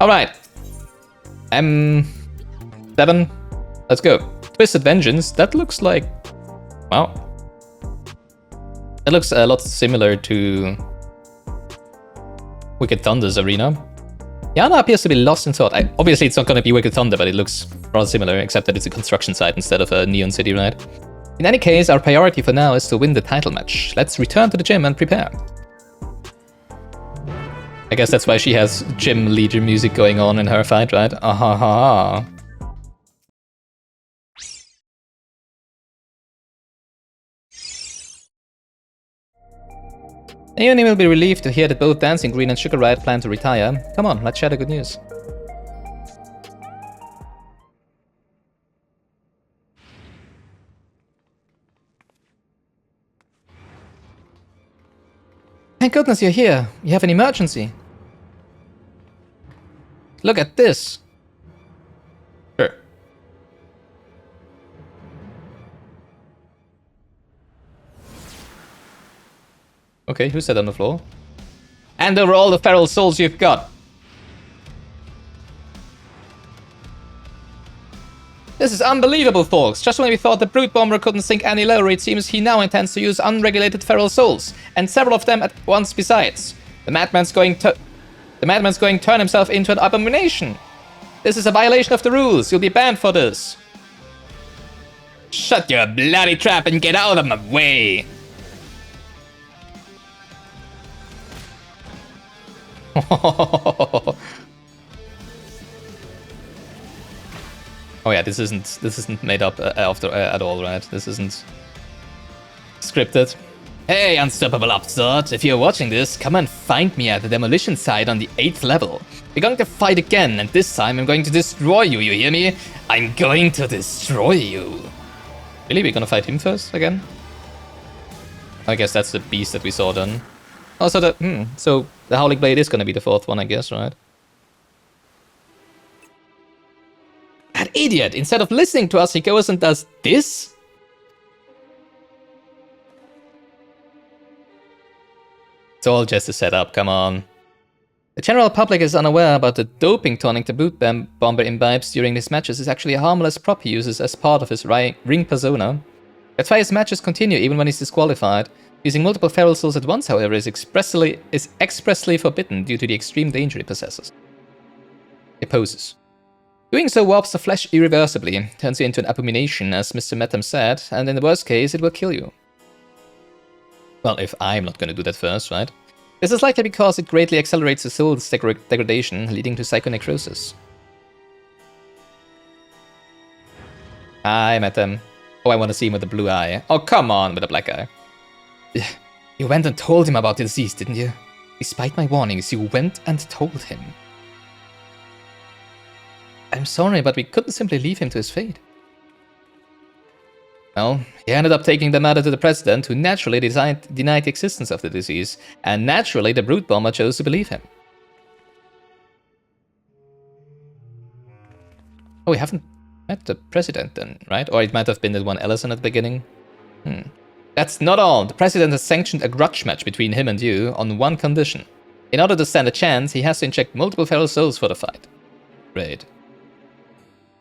Alright. M7. Let's go. Twisted Vengeance. That looks like... Wow. That looks a lot similar to Wicked Thunder's arena. Yana appears to be lost in thought. Obviously, it's not going to be Wicked Thunder, but it looks rather similar, except that it's a construction site instead of a Neon City, right? In any case, our priority for now is to win the title match. Let's return to the gym and prepare. I guess that's why she has gym leader music going on in her fight, right? Ahaha. Naomi will be relieved to hear that both Dancing Green and Sugar Riot plan to retire. Come on, let's share the good news. Thank goodness you're here. You have an emergency. Look at this. Sure. Okay, who's that on the floor? And over all the feral souls you've got. This is unbelievable, folks. Just when we thought the Brute Bomber couldn't sink any lower, it seems he now intends to use unregulated feral souls, and several of them at once besides. The madman's going to turn himself into an abomination. This is a violation of the rules. You'll be banned for this. Shut your bloody trap and get out of my way. Oh yeah, this isn't made up at all, right? This isn't scripted. Hey, unstoppable upstart! If you're watching this, come and find me at the demolition site on the 8th level. We're going to fight again, and this time I'm going to destroy you. You hear me? I'm going to destroy you. Really, we're gonna fight him first again? I guess that's the beast that we saw then. Also, so the Howling Blade is gonna be the 4th one, I guess, right? That idiot! Instead of listening to us, he goes and does this? It's all just a setup, come on. The general public is unaware about the doping tonic the Brute Bomber imbibes during his matches is actually a harmless prop he uses as part of his ring persona. That's why his matches continue even when he's disqualified. Using multiple feral souls at once, however, is expressly forbidden due to the extreme danger it possesses. It poses. Doing so warps the flesh irreversibly, turns you into an abomination, as Mr. Metam said, and in the worst case, it will kill you. Well, if I'm not gonna do that first, right? This is likely because it greatly accelerates the soul's degradation, leading to psychonecrosis. Hi, Metam. Oh, I want to see him with a blue eye. Oh, come on, with a black eye. You went and told him about the disease, didn't you? Despite my warnings, you went and told him. I'm sorry, but we couldn't simply leave him to his fate. Well, he ended up taking the matter to the president, who naturally denied the existence of the disease, and naturally the Brute Bomber chose to believe him. Oh, we haven't met the president then, right? Or it might have been that one Ellison at the beginning. That's not all. The president has sanctioned a grudge match between him and you on one condition. In order to stand a chance, he has to inject multiple feral souls for the fight. Great.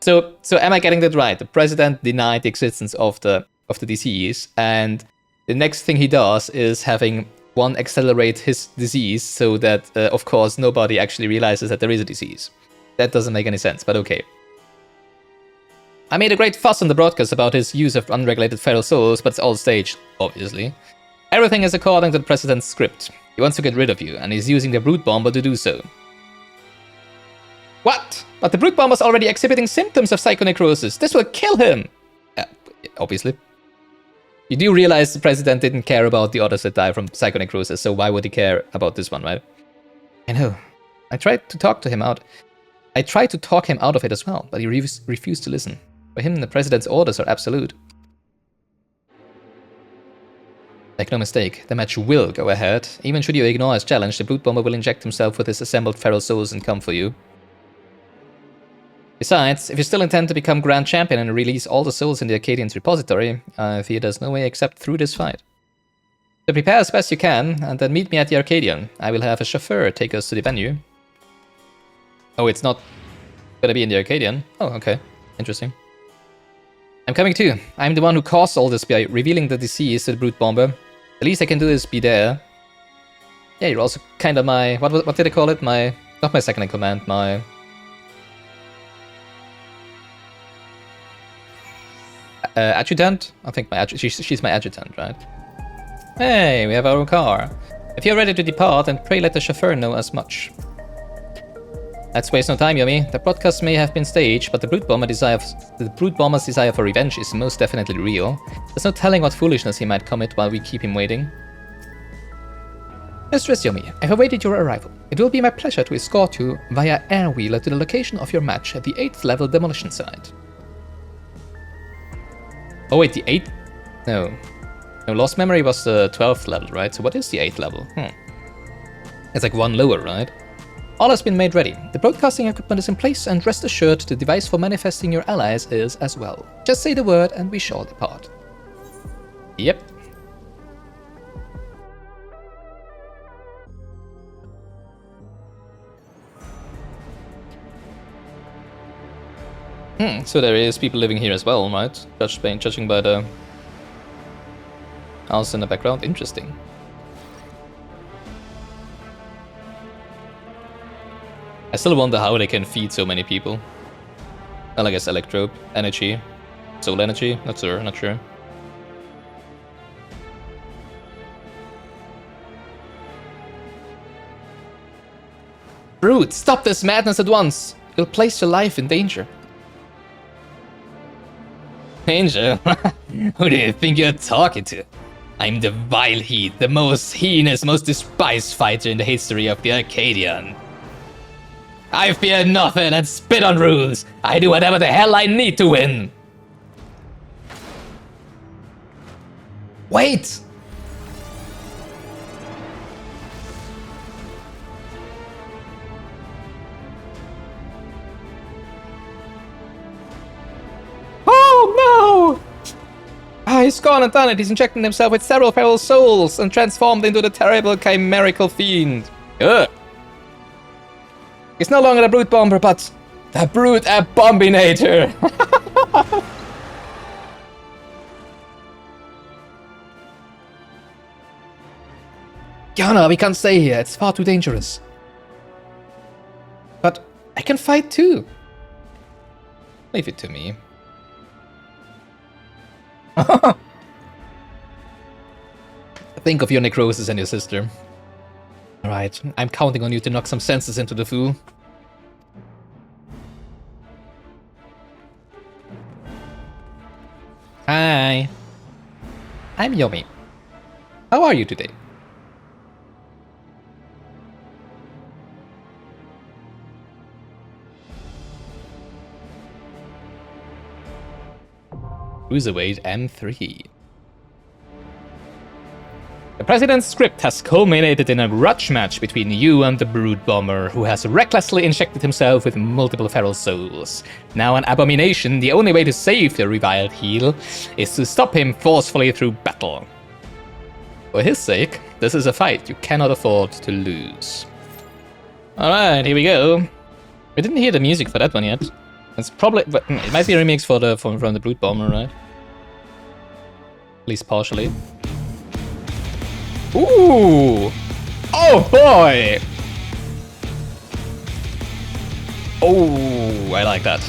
So am I getting that right? The president denied the existence of the disease, and the next thing he does is having one accelerate his disease so that, of course, nobody actually realizes that there is a disease. That doesn't make any sense, but okay. I made a great fuss on the broadcast about his use of unregulated feral souls, but it's all staged, obviously. Everything is according to the president's script. He wants to get rid of you, and he's using the Brute Bomber to do so. What? But the Brute Bomber's already exhibiting symptoms of psychonecrosis. This will kill him! Obviously. You do realize the president didn't care about the others that die from psychonecrosis, so why would he care about this one, right? I know. I tried to talk him out of it as well, but he refused to listen. For him, the president's orders are absolute. Make no mistake, the match will go ahead. Even should you ignore his challenge, the Brute Bomber will inject himself with his assembled feral souls and come for you. Besides, if you still intend to become Grand Champion and release all the souls in the Arcadian's repository, I fear there's no way except through this fight. So prepare as best you can, and then meet me at the Arcadian. I will have a chauffeur take us to the venue. Oh, it's not gonna be in the Arcadian. Oh, okay. Interesting. I'm coming too. I'm the one who caused all this by revealing the disease to the Brute Bomber. The least I can do is be there. Yeah, you're also kind of my... What did I call it? My... Not my second in command, my... adjutant? I think she's my adjutant, right? Hey, we have our own car. If you're ready to depart, then pray let the chauffeur know as much. Let's waste no time, Yomi. The broadcast may have been staged, but the Brute Bomber's desire for revenge is most definitely real. There's no telling what foolishness he might commit while we keep him waiting. Mistress Yomi, I have awaited your arrival. It will be my pleasure to escort you via airwheeler to the location of your match at the 8th level demolition site. Oh wait, the 8th? No. No, Lost Memory was the 12th level, right? So what is the 8th level? It's like one lower, right? All has been made ready. The broadcasting equipment is in place, and rest assured the device for manifesting your allies is as well. Just say the word and we shall depart. Yep. So there is people living here as well, right? Judging by the house in the background. Interesting. I still wonder how they can feed so many people. Well, I guess electro energy, soul energy. Not sure. Brute, stop this madness at once! You'll place your life in danger. Danger? Who do you think you're talking to? I'm the Vile Heat, the most heinous, most despised fighter in the history of the Arcadian. I fear nothing and spit on rules. I do whatever the hell I need to win. Wait! Oh no! He's gone and done it. He's injecting himself with several feral souls and transformed into the terrible chimerical fiend. Ugh. He's no longer a Brute Bomber, but the Brute Abominator. Yana, we can't stay here. It's far too dangerous. But I can fight too. Leave it to me. Think of your necrosis and your sister. Alright, I'm counting on you to knock some senses into the fool. Hi. I'm Yomi. How are you today? Cruiserweight M3. The President's script has culminated in a grudge match between you and the Brute Bomber, who has recklessly injected himself with multiple feral souls. Now an abomination, the only way to save the reviled heel is to stop him forcefully through battle. For his sake, this is a fight you cannot afford to lose. Alright, here we go. We didn't hear the music for that one yet. It's probably, but it might be a remix from the Brute Bomber, right? At least partially. Ooh! Oh boy! Oh, I like that.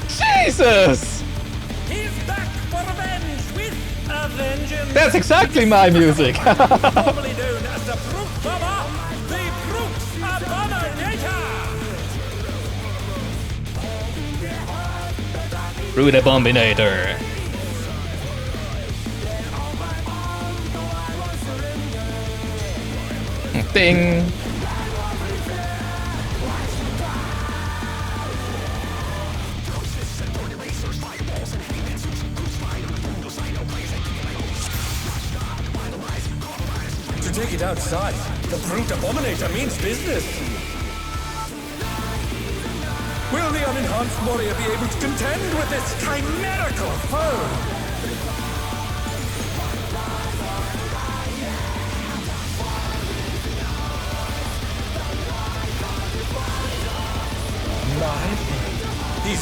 Jesus! He's back for revenge with a vengeance. That's exactly my music. Formerly known as the Brute Bomber, the Brute Abominator. Brute Abominator. Ding. To take it outside, the Brute Abominator means business. Will the unenhanced warrior be able to contend with this chimerical foe?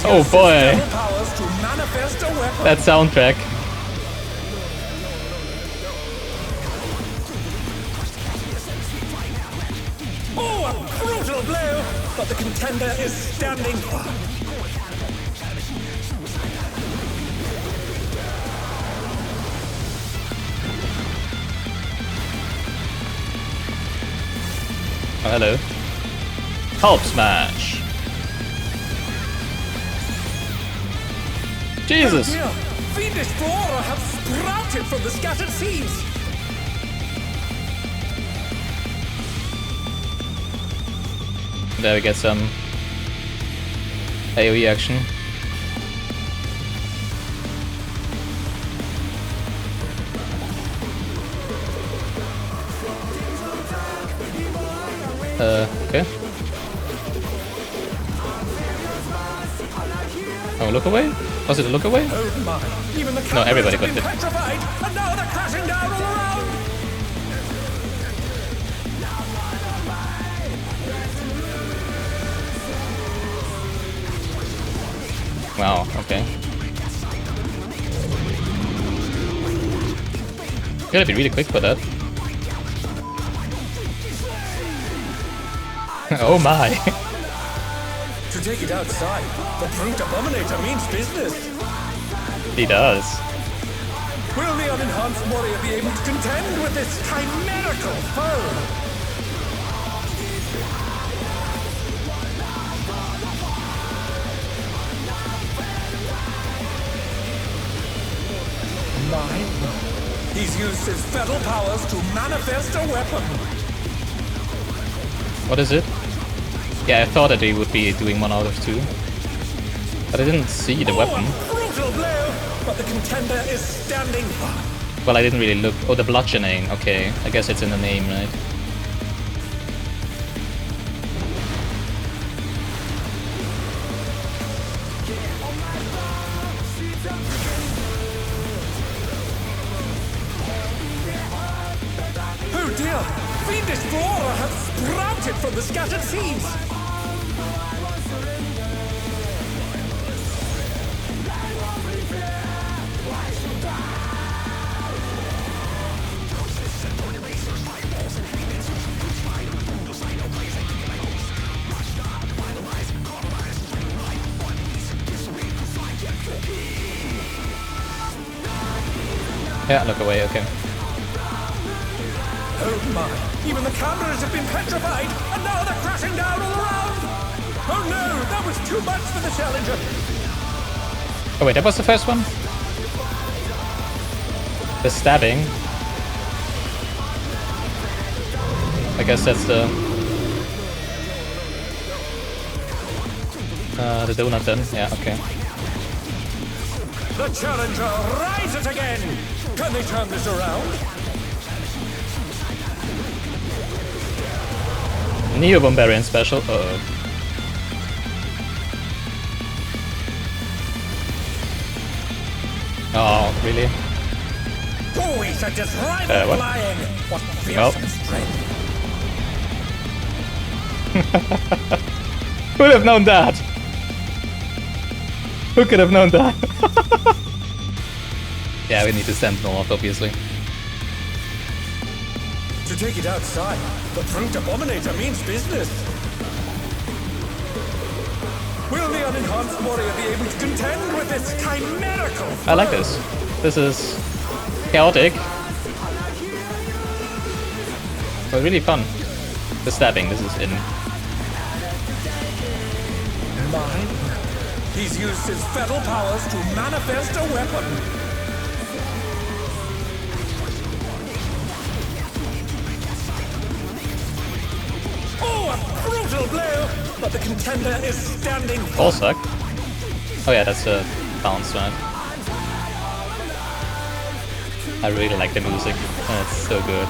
Oh boy. His powers to manifest a weapon. That soundtrack. Oh, a brutal blow! But the contender is standing firm. Oh, hello. Help smash. Jesus. Oh dear. Fiendish flora have sprouted from the scattered seeds. There we get some AoE action. Okay. Oh, look away? Was it a look away? Oh my. Even the No, everybody cameras got have it. been petrified, and now they're crashing down all around. Wow, okay. Gotta be really quick for that. Oh my. To take it outside, the brute abominator means business. He does. Will the unenhanced warrior be able to contend with this chimerical foe? He's used his fetal powers to manifest a weapon. What is it? Yeah, I thought that he would be doing 1 out of 2. But I didn't see the weapon. A brutal blow, but the contender is standing firm. Well, I didn't really look. Oh, the bludgeoning. Okay, I guess it's in the name, right? Oh dear! Fiendish flora have sprouted from the scattered seeds! Yeah, look away, okay. Oh my! Even the cameras have been petrified, and now they're crashing down all around! Oh no! That was too much for the challenger! Oh wait, that was the first one? The stabbing. I guess that's the donut then. Yeah, okay. The challenger rises again! Can they turn this around? Neo Bombarian special. Uh-oh. Oh, really? Boys are just rival What? flying! What Well. fearsome strength! Who'd have known that? Who could have known that? Yeah, we need to send north, obviously. To take it outside, the brute abominator means business. Will the unenhanced warrior be able to contend with this chimerical foe? I like this. This is chaotic, but really fun. The stabbing, this is in. Mine? He's used his fetal powers to manifest a weapon. Oh, a brutal blow! But the contender is standing. All suck. Oh yeah, that's a bounce, right? I really like the music. It's so good.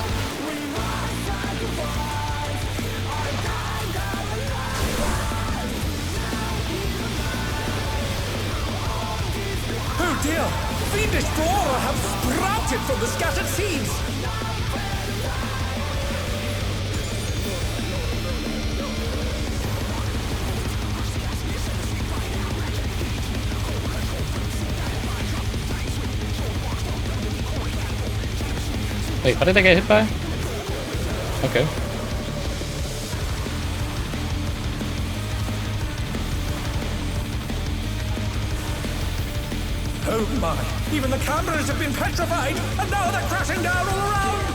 Oh dear! Fiendish flora have sprouted from the scattered seeds! Wait, what did I get hit by? Okay. Oh my! Even the cameras have been petrified, and now they're crashing down all around!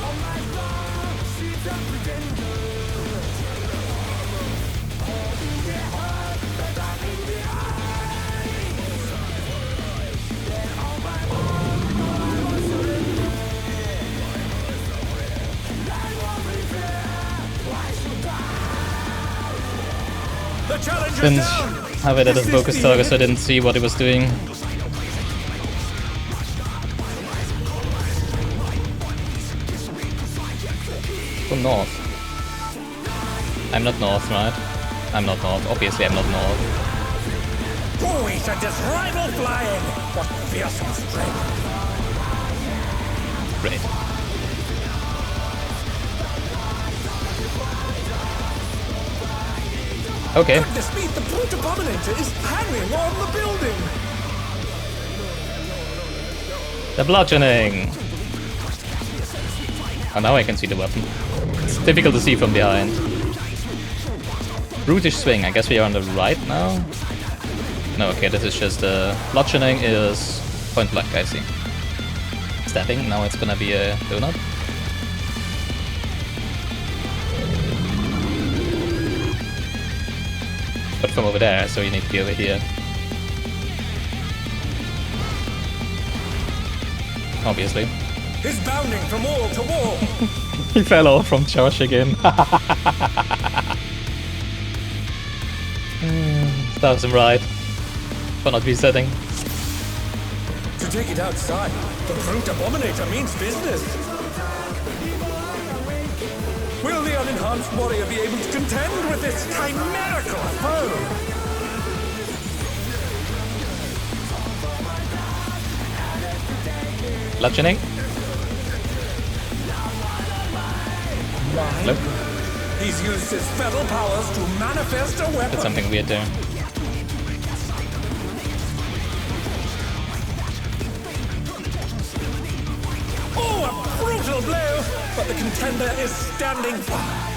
The challenge is Didn't down! have it at a focus target, so I didn't see what it was doing. Go north. I'm not north, right? I'm not north. Obviously, I'm not north. Boys at this rival flying! What fearsome strength! Great. Okay. Goodness me, the brute abominator is hanging on the building! The bludgeoning! Oh, now I can see the weapon. It's difficult to see from behind. Brutish swing. I guess we are on the right now? No, okay, this is just bludgeoning is point blank, I see. Stabbing, now it's gonna be a donut. But from over there, so you need to be over here. Obviously. He's bounding from wall to wall! He fell off from charge again. Serves him right for not resetting. To take it outside, the brute abominator means business! Will the unenhanced warrior be able to contend with this chimerical foe? Bludgeoning. Hello? He's used his feral powers to manifest a weapon. Did something weird there. Oh, a brutal blow! But the contender is standing fire.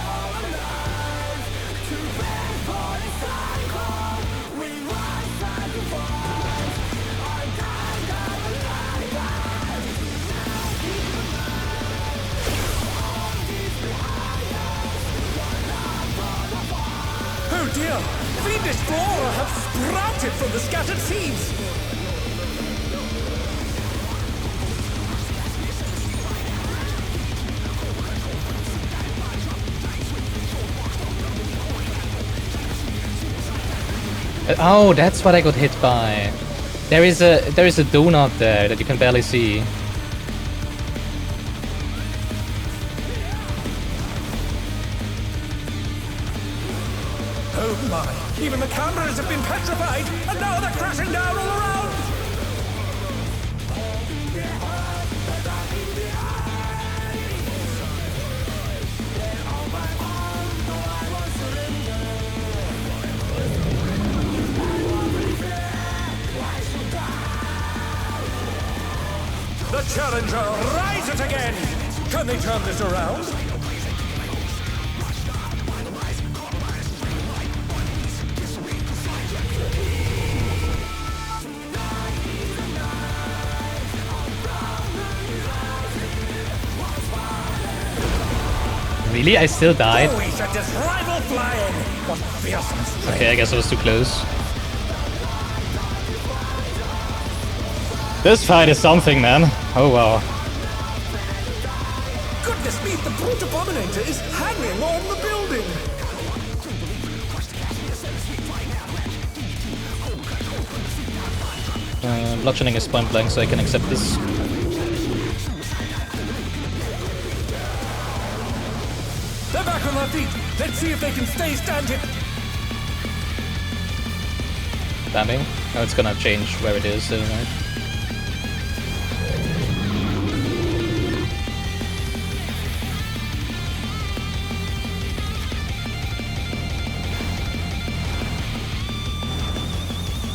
Oh dear! Fiendish flora have sprouted from the scattered seeds! Oh, that's what I got hit by. There is a donut there that you can barely see. Oh my! Even the cameras have been petrified, and now they're crashing down all around! The challenger rises again! Can they turn this around? Really? I still died? Always at this rival flying! What fearsome strength! Okay, I guess I was too close. This fight is something, man. Oh wow. Goodness me, the brute abominator is hanging on the building! Bludgeoning is point blank, so I can accept this. They're back on their feet! Let's see if they can stay standing! Damming. Oh, it's gonna change where it is, right?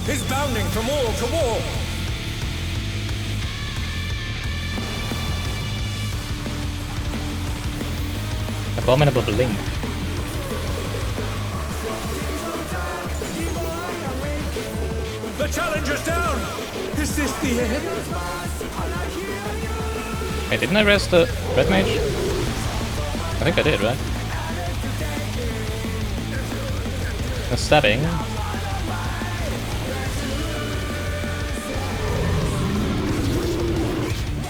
He's bounding from wall to wall! Abominable Blink. The challenger's down! Is this the end? Hey, didn't I rest the Red Mage? I think I did, right? No stabbing.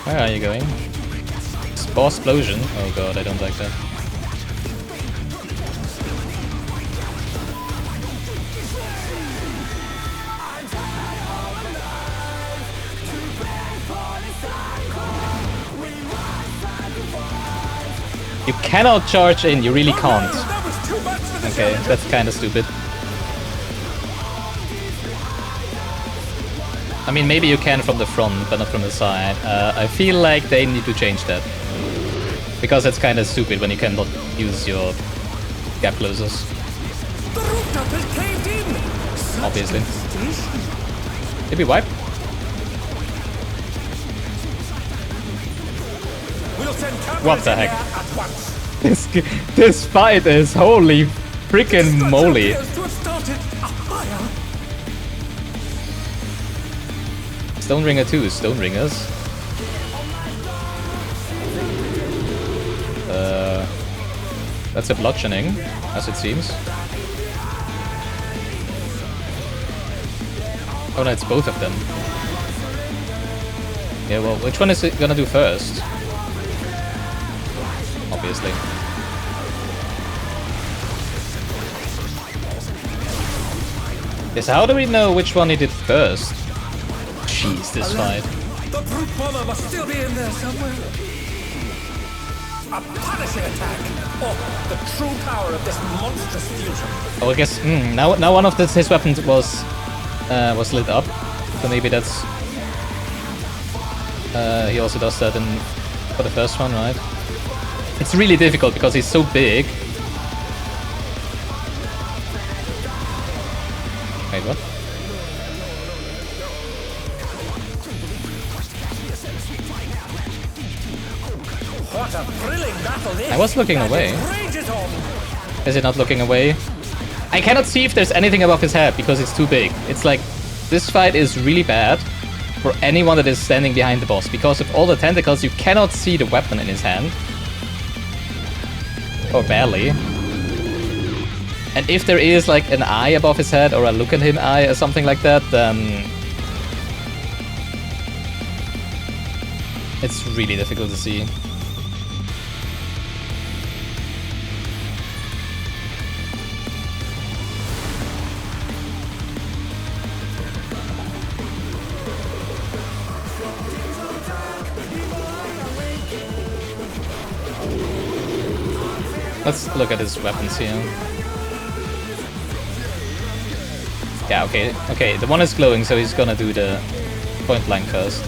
Where are you going? Spore Explosion. Oh god, I don't like that. You cannot charge in, you really can't. That was too much for the Okay, challenger. that's kinda stupid. I mean, maybe you can from the front, but not from the side. I feel like they need to change that. Because it's kinda stupid when you cannot use your gap closers, The rooftop has caved in! Such obviously. devastation. Did we wipe? We'll send cameras What the in heck? there at once. This fight is holy freaking Grudge moly. appears to have started a fire. Stoneringer 2, Stoneringers. That's a bludgeoning, as it seems. Oh no, it's both of them. Yeah, well, which one is it gonna do first? Obviously. Yes, how do we know which one he did first? Jeez, this fight. The brute bomber must still be in there somewhere. A punishing attack! Oh, the true power of this monstrous fusion. Oh, I guess now one of his weapons was lit up, so maybe that's he also does that for the first one, right? It's really difficult because he's so big. Wait, what? What a thrilling battle this! I was looking away. Rages on! Is it not looking away? I cannot see if there's anything above his head because it's too big. It's like, this fight is really bad for anyone that is standing behind the boss. Because of all the tentacles, you cannot see the weapon in his hand. Or barely. And if there is like an eye above his head or a look at him eye or something like that, then it's really difficult to see. Let's look at his weapons here. Yeah, okay, the one is glowing, so he's gonna do the point blank first.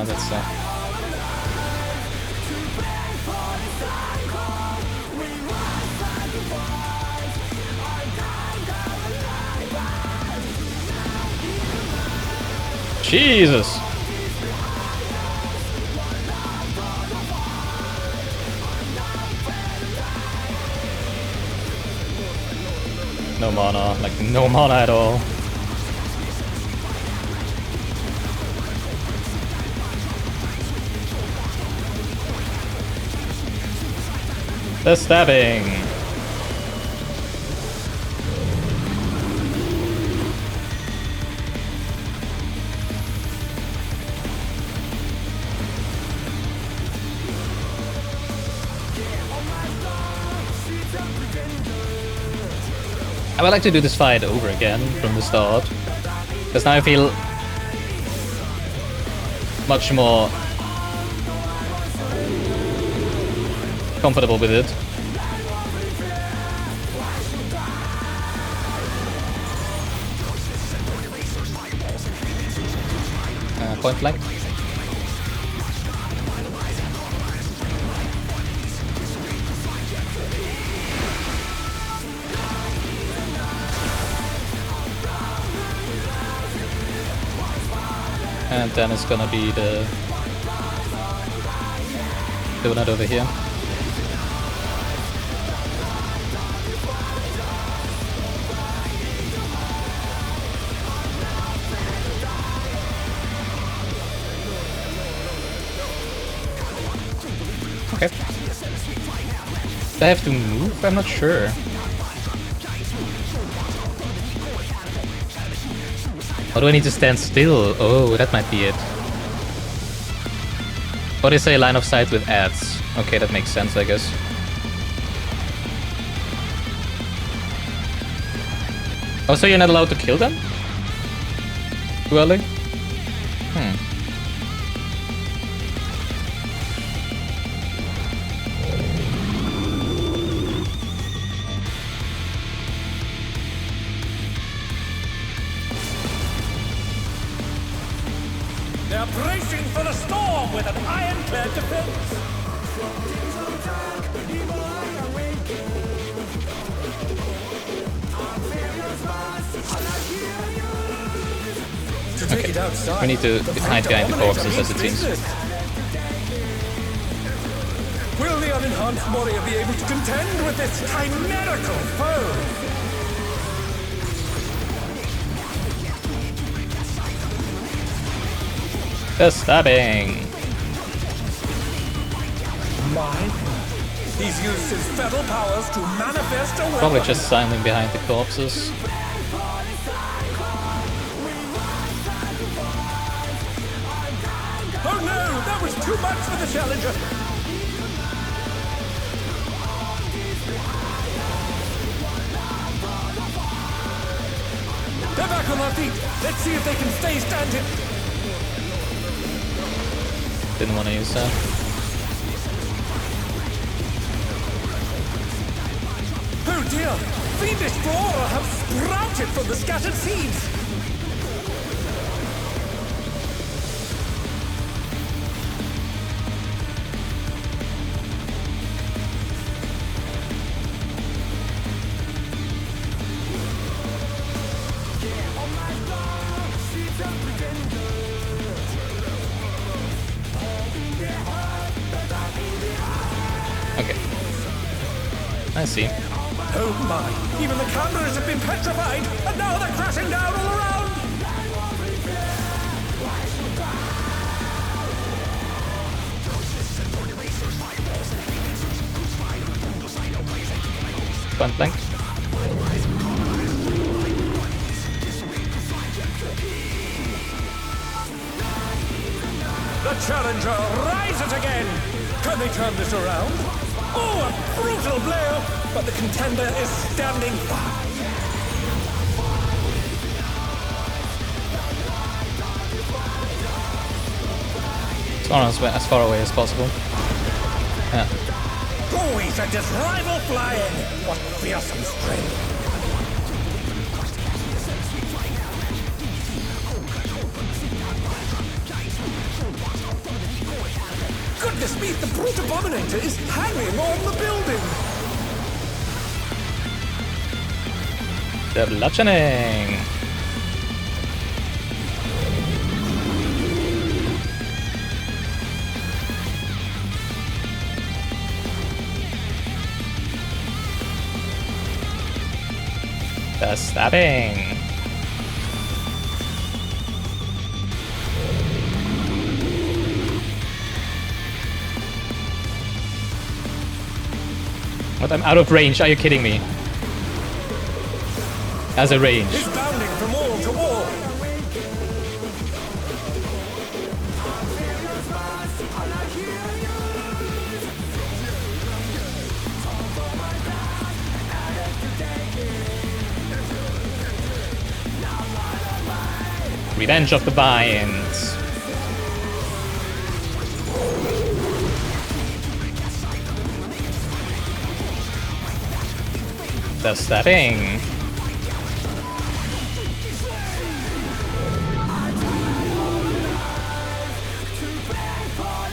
That's Jesus! No mana, like no mana at all. The stabbing! I would like to do this fight over again from the start, because now I feel much more comfortable with it. Point blank. And then it's gonna be the donut over here. Okay. Do I have to move? I'm not sure. Or do I need to stand still? Oh, that might be it. Or they say line of sight with ads. Okay, that makes sense, I guess. Oh, so you're not allowed to kill them? Too early? They're bracing for the storm with an ironclad defense. To take it outside, We need to hide behind the corpses, as it seems. Will the unenhanced warrior be able to contend with this chimerical foe? The stabbing! He's used his feral powers to manifest a weapon. Probably just standing behind the corpses. Oh no, that was too much for the challenger. They're back on their feet. Let's see if they can stay standing. Didn't want to use that. Oh dear! Fiendish flora have sprouted from the scattered seeds! Okay. I see. Oh my! Even the cameras have been petrified, and now they're crashing down all around! Point blank. The challenger rises again! Can they turn this around? Oh, a brutal blow! But the contender is standing fast. As far away as possible. Yeah. Oh, he sent his rival flying! What fearsome strength! Goodness me, the brute abominator is hanging on the building! The bludgeoning! The stabbing! What, I'm out of range, are you kidding me? As a range. He's bounding from wall to wall! Revenge of the Vines. The stabbing.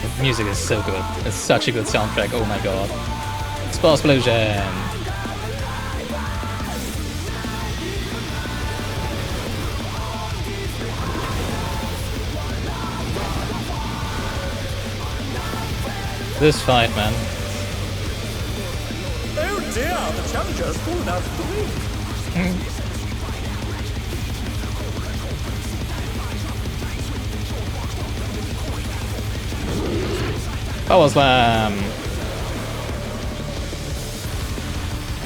The music is so good. It's such a good soundtrack. Oh my god. Spell explosion. This fight, man. Oh dear, the challenger's fallen out of the ring. Power slam.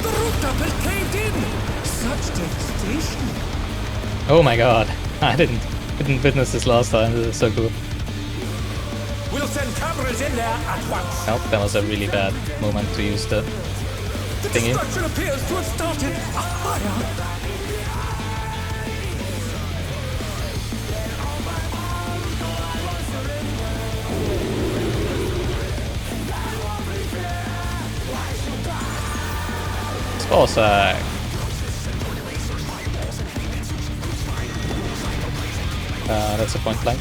The rooftop has caved in. Such devastation. Oh my god. I didn't witness this last time. This is so cool. We'll send cameras in there at once. Nope, that was a really bad moment to use the The thingy. destruction appears to have started a fire. Spore sack. That's a point blank.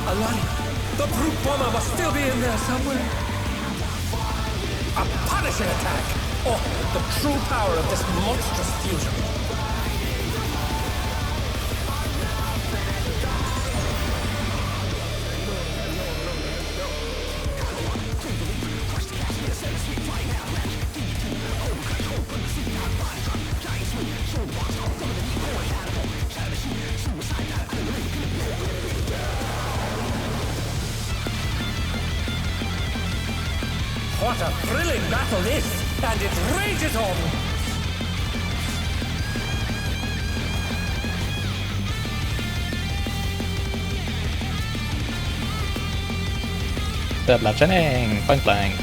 Alive. The brute bomber must still be in there somewhere. A punishing attack. Oh, the true power of this monstrous fusion. What a thrilling battle this, and it rages on. The bludgeoning, point blank.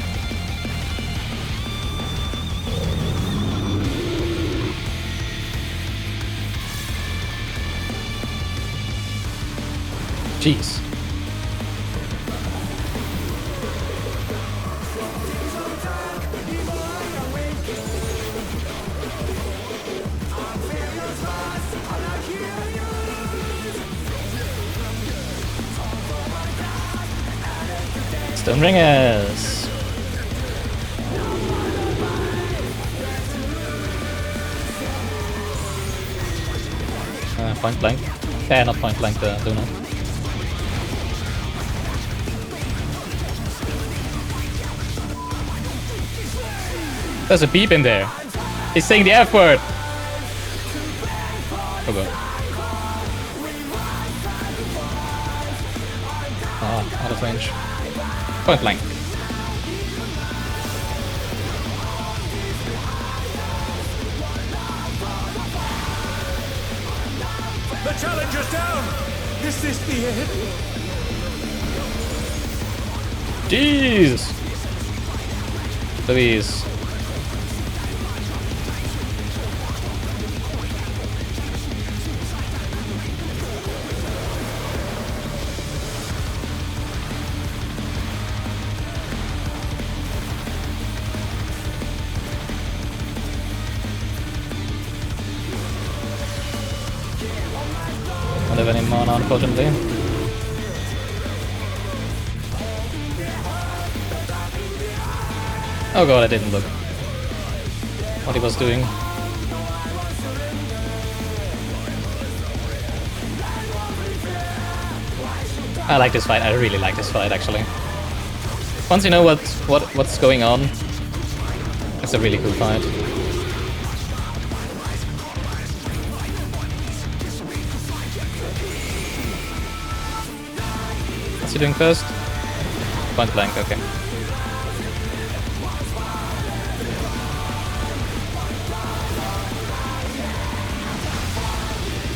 Jeez. Stone ringers. Point blank. Not point blank, the Luna. There's a beep in there. He's saying the F word. Oh god. Ah, out of range. Point blank. The challenger's down. Is this the end? Jeez. Louise. Don't have any mana, unfortunately. Oh god, I didn't look what he was doing. I like this fight. I really like this fight, actually. Once you know what's going on, it's a really cool fight. What's he doing first? Point blank, okay.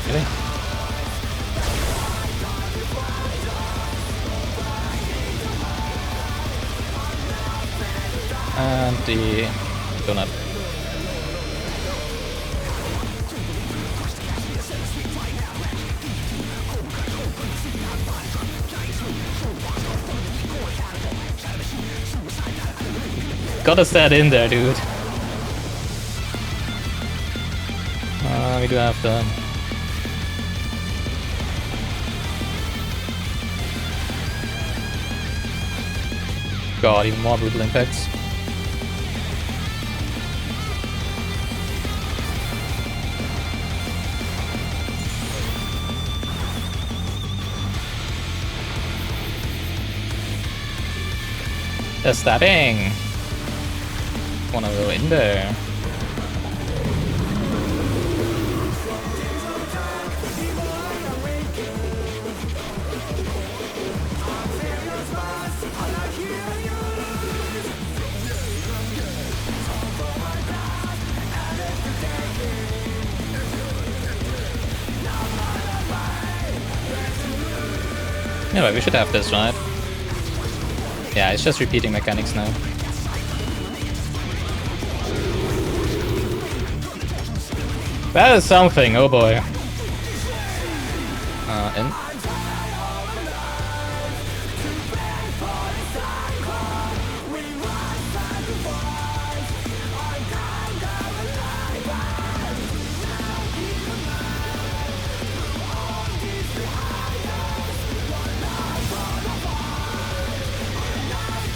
Really? And the donut. Gotta set in there, dude. We do have to. God, even more brutal impacts. The stabbing. Wanna go in there? Anyway, we should have this, right? Yeah, it's just repeating mechanics now. That is something, oh boy. In.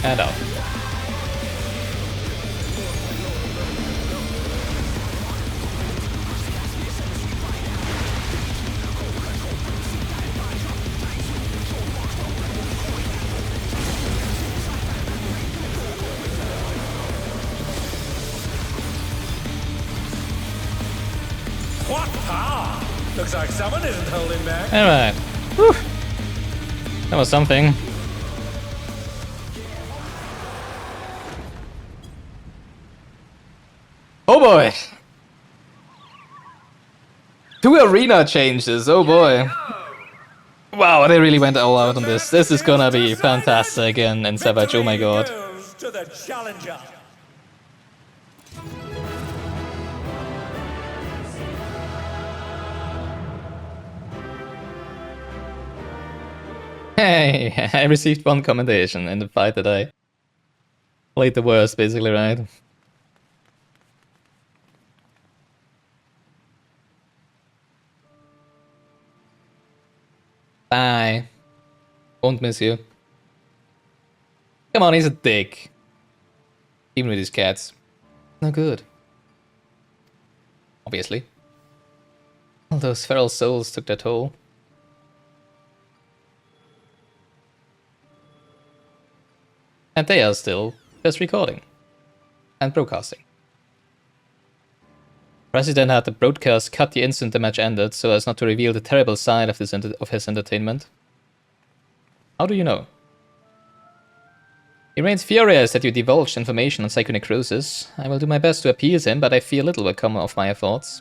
And out. What power! Looks like someone isn't holding back. Alright. Whew. That was something. Oh boy! 2 arena changes, oh boy. Wow, they really went all out on this. This is gonna be fantastic in Savage, oh my god. To the challenger. Hey, I received 1 commendation in the fight that I played the worst, basically, right? Bye. Won't miss you. Come on, he's a dick. Even with his cats. No good. Obviously. All those feral souls took their toll. And they are still just recording. And broadcasting. President had the broadcast cut the instant the match ended, so as not to reveal the terrible side of his entertainment. How do you know? He remains furious that you divulged information on psychonecrosis. I will do my best to appease him, but I fear little will come of my efforts.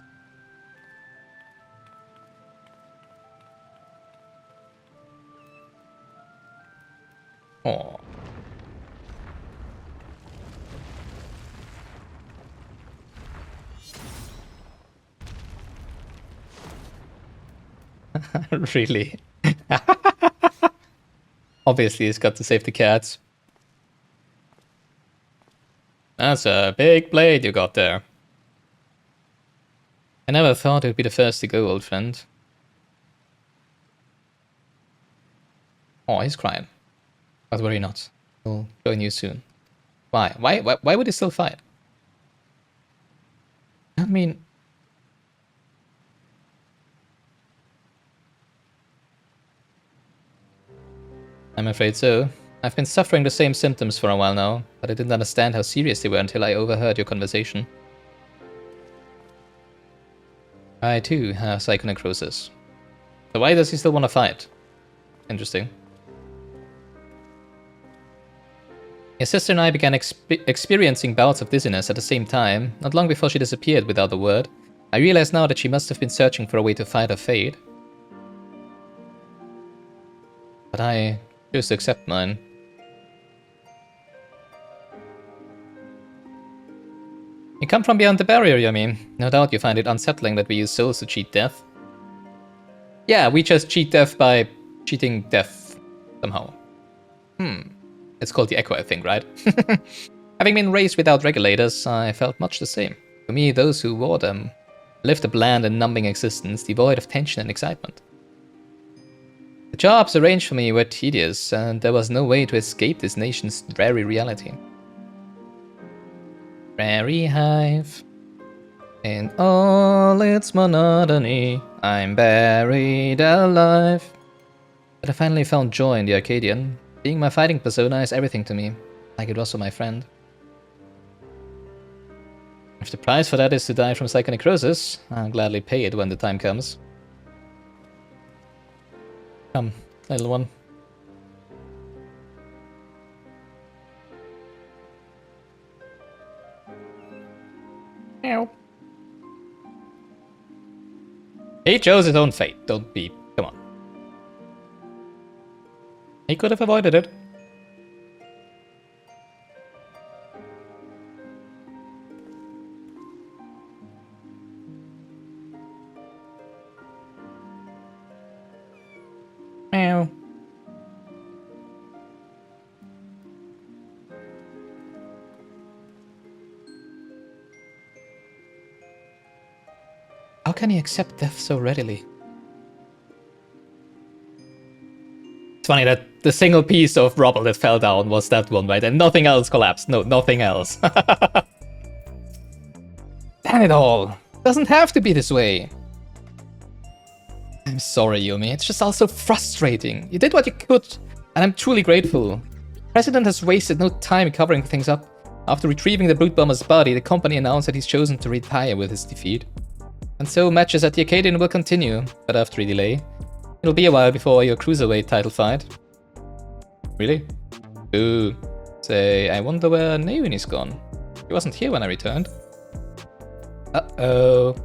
Oh. Really? Obviously, he's got to save the cats. That's a big blade you got there. I never thought it would be the first to go, old friend. Oh, he's crying. But worry not. We'll join you soon. Why? Why would he still fight? I mean... I'm afraid so. I've been suffering the same symptoms for a while now, but I didn't understand how serious they were until I overheard your conversation. I too have psychonecrosis. So why does he still want to fight? Interesting. Your sister and I began experiencing bouts of dizziness at the same time, not long before she disappeared without a word. I realize now that she must have been searching for a way to fight her fate. But I choose to accept mine. You come from beyond the barrier, you mean? No doubt you find it unsettling that we use souls to cheat death. Yeah, we just cheat death by cheating death somehow. It's called the Echo, I think, right? Having been raised without regulators, I felt much the same. To me, those who wore them lived a bland and numbing existence, devoid of tension and excitement. The jobs arranged for me were tedious, and there was no way to escape this nation's dreary reality. Prairie hive. In all its monotony, I'm buried alive. But I finally found joy in the Arcadian. Being my fighting persona is everything to me. Like it was for my friend. If the price for that is to die from psychonecrosis, I'll gladly pay it when the time comes. Come, little one. Meow. He chose his own fate. Don't be. Come on. He could have avoided it. Meow. How can he accept death so readily? It's funny that the single piece of rubble that fell down was that one, right? And nothing else collapsed. No, nothing else. Damn it all. Doesn't have to be this way. I'm sorry, Yumi. It's just also frustrating. You did what you could, and I'm truly grateful. The President has wasted no time covering things up. After retrieving the Brute Bomber's body, the company announced that he's chosen to retire with his defeat. And so matches at the Acadian will continue, but after a delay. It'll be a while before your Cruiserweight title fight. Really? Ooh. Say, I wonder where Naomi's gone. He wasn't here when I returned. Uh-oh.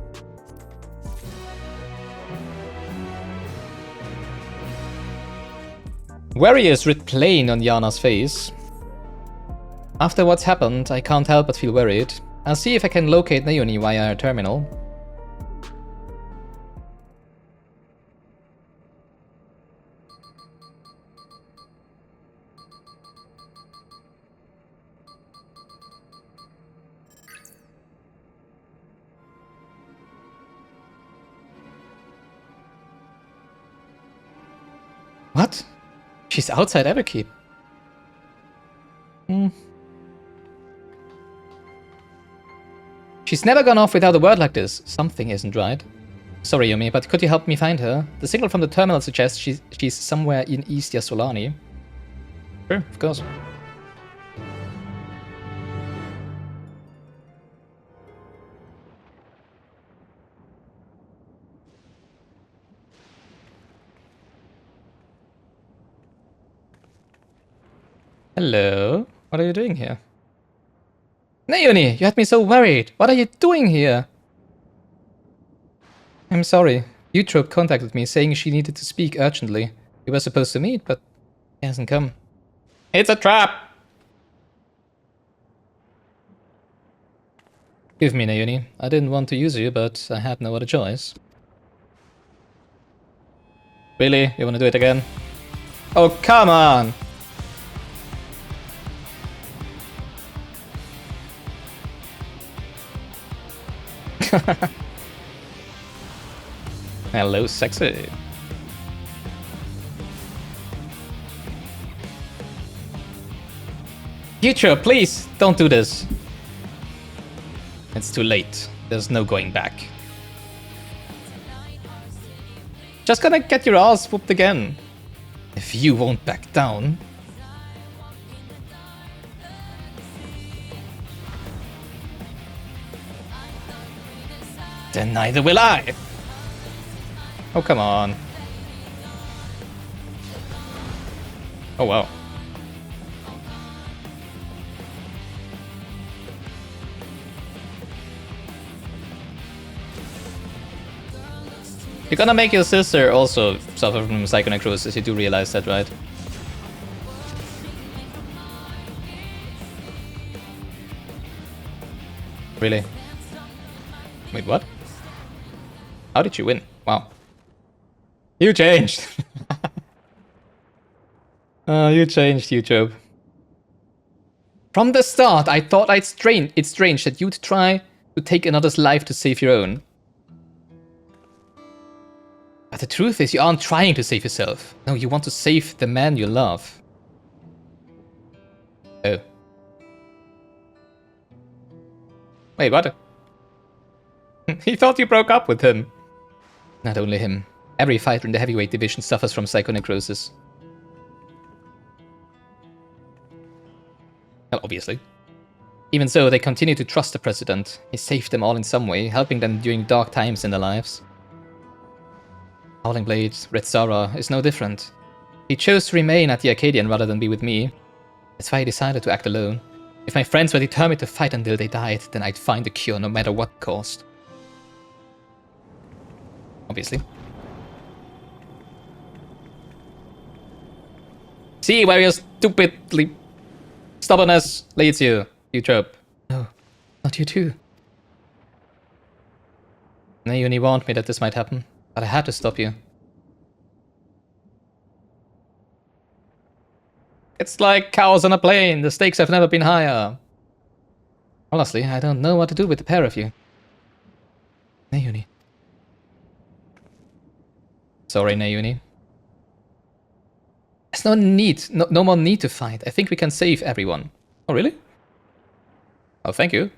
Warriors writ plain on Yana's face. After what's happened, I can't help but feel worried. I'll see if I can locate Naomi via her terminal. What? She's outside Everkeep. She's never gone off without a word like this. Something isn't right. Sorry, Yumi, but could you help me find her? The signal from the terminal suggests she's somewhere in East Yassolani. Sure, of course. Hello? What are you doing here? Naomi, you had me so worried. What are you doing here? I'm sorry. Eutrope contacted me saying she needed to speak urgently. We were supposed to meet, but he hasn't come. It's a trap! Give me, Naomi. I didn't want to use you, but I had no other choice. Really? You wanna do it again? Oh, come on! Hello, sexy. Future, please, don't do this. It's too late. There's no going back. Just gonna get your ass whooped again. If you won't back down. Then neither will I! Oh, come on. Oh, wow. You're gonna make your sister also suffer from psychonecrosis, you do realize that, right? Really? Wait, what? How did you win? Wow. You changed! You changed, YouTube. From the start, I thought it's strange that you'd try to take another's life to save your own. But the truth is, you aren't trying to save yourself. No, you want to save the man you love. Oh. Wait, what? He thought you broke up with him. Not only him. Every fighter in the heavyweight division suffers from psychonecrosis. obviously. Even so, they continue to trust the President. He saved them all in some way, helping them during dark times in their lives. Howling Blade, Red Zara, is no different. He chose to remain at the Arcadian rather than be with me. That's why he decided to act alone. If my friends were determined to fight until they died, then I'd find a cure no matter what cost. Obviously. See where your stupidly stubbornness leads you, you trope. No, not you too. Naomi warned me that this might happen, but I had to stop you. It's like cows on a plane. The stakes have never been higher. Honestly, I don't know what to do with the pair of you. Naomi. Sorry, Naomi. There's no need, no more need to fight. I think we can save everyone. Oh, really? Oh, thank you.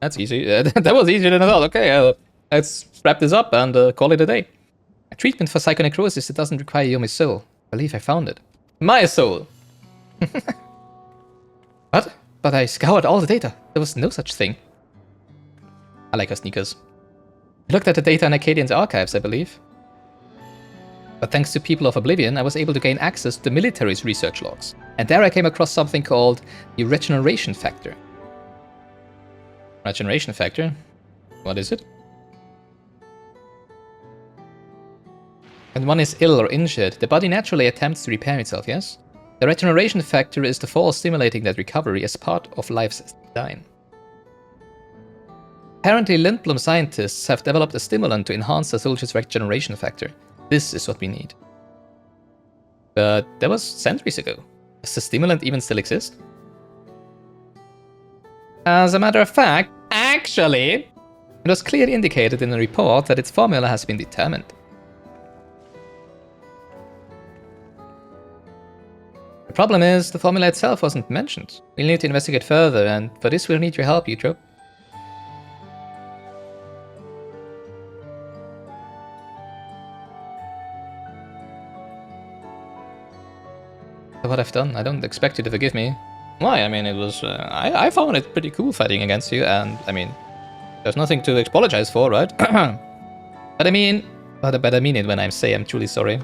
That's easy. That was easier than I thought. Okay, let's wrap this up and call it a day. A treatment for psychonecrosis that doesn't require Yumi's soul. I believe I found it. My soul! What? But I scoured all the data. There was no such thing. I like her sneakers. I looked at the data in Acadian's archives, I believe. But thanks to People of Oblivion, I was able to gain access to the military's research logs. And there I came across something called the regeneration factor. Regeneration factor? What is it? When one is ill or injured, the body naturally attempts to repair itself, yes? The regeneration factor is the force stimulating that recovery as part of life's design. Apparently, Lindblom scientists have developed a stimulant to enhance the soldier's regeneration factor. This is what we need. But that was centuries ago. Does the stimulant even still exist? As a matter of fact, actually, it was clearly indicated in the report that its formula has been determined. The problem is, the formula itself wasn't mentioned. We'll need to investigate further, and for this we'll need your help, Utro. What I've done, I don't expect you to forgive me. Why? I mean, it was... I found it pretty cool fighting against you, and, I mean, there's nothing to apologize for, right? But I mean... But I mean it when I say I'm truly sorry.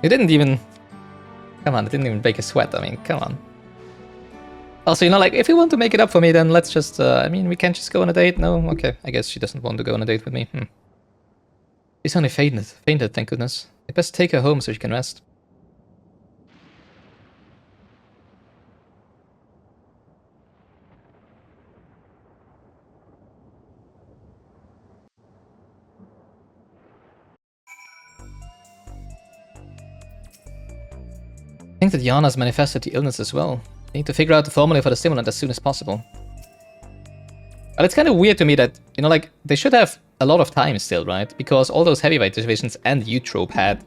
You didn't even... Come on, it didn't even break a sweat, I mean, come on. Also, you know, like, if you want to make it up for me, then let's just... I mean, we can't just go on a date? No? Okay, I guess she doesn't want to go on a date with me. She's only fainted, thank goodness. I best take her home so she can rest. I think that Yana's manifested the illness as well. We need to figure out the formula for the stimulant as soon as possible. But it's kind of weird to me that, you know, like, they should have a lot of time still, right? Because all those heavyweight divisions and Eutrope had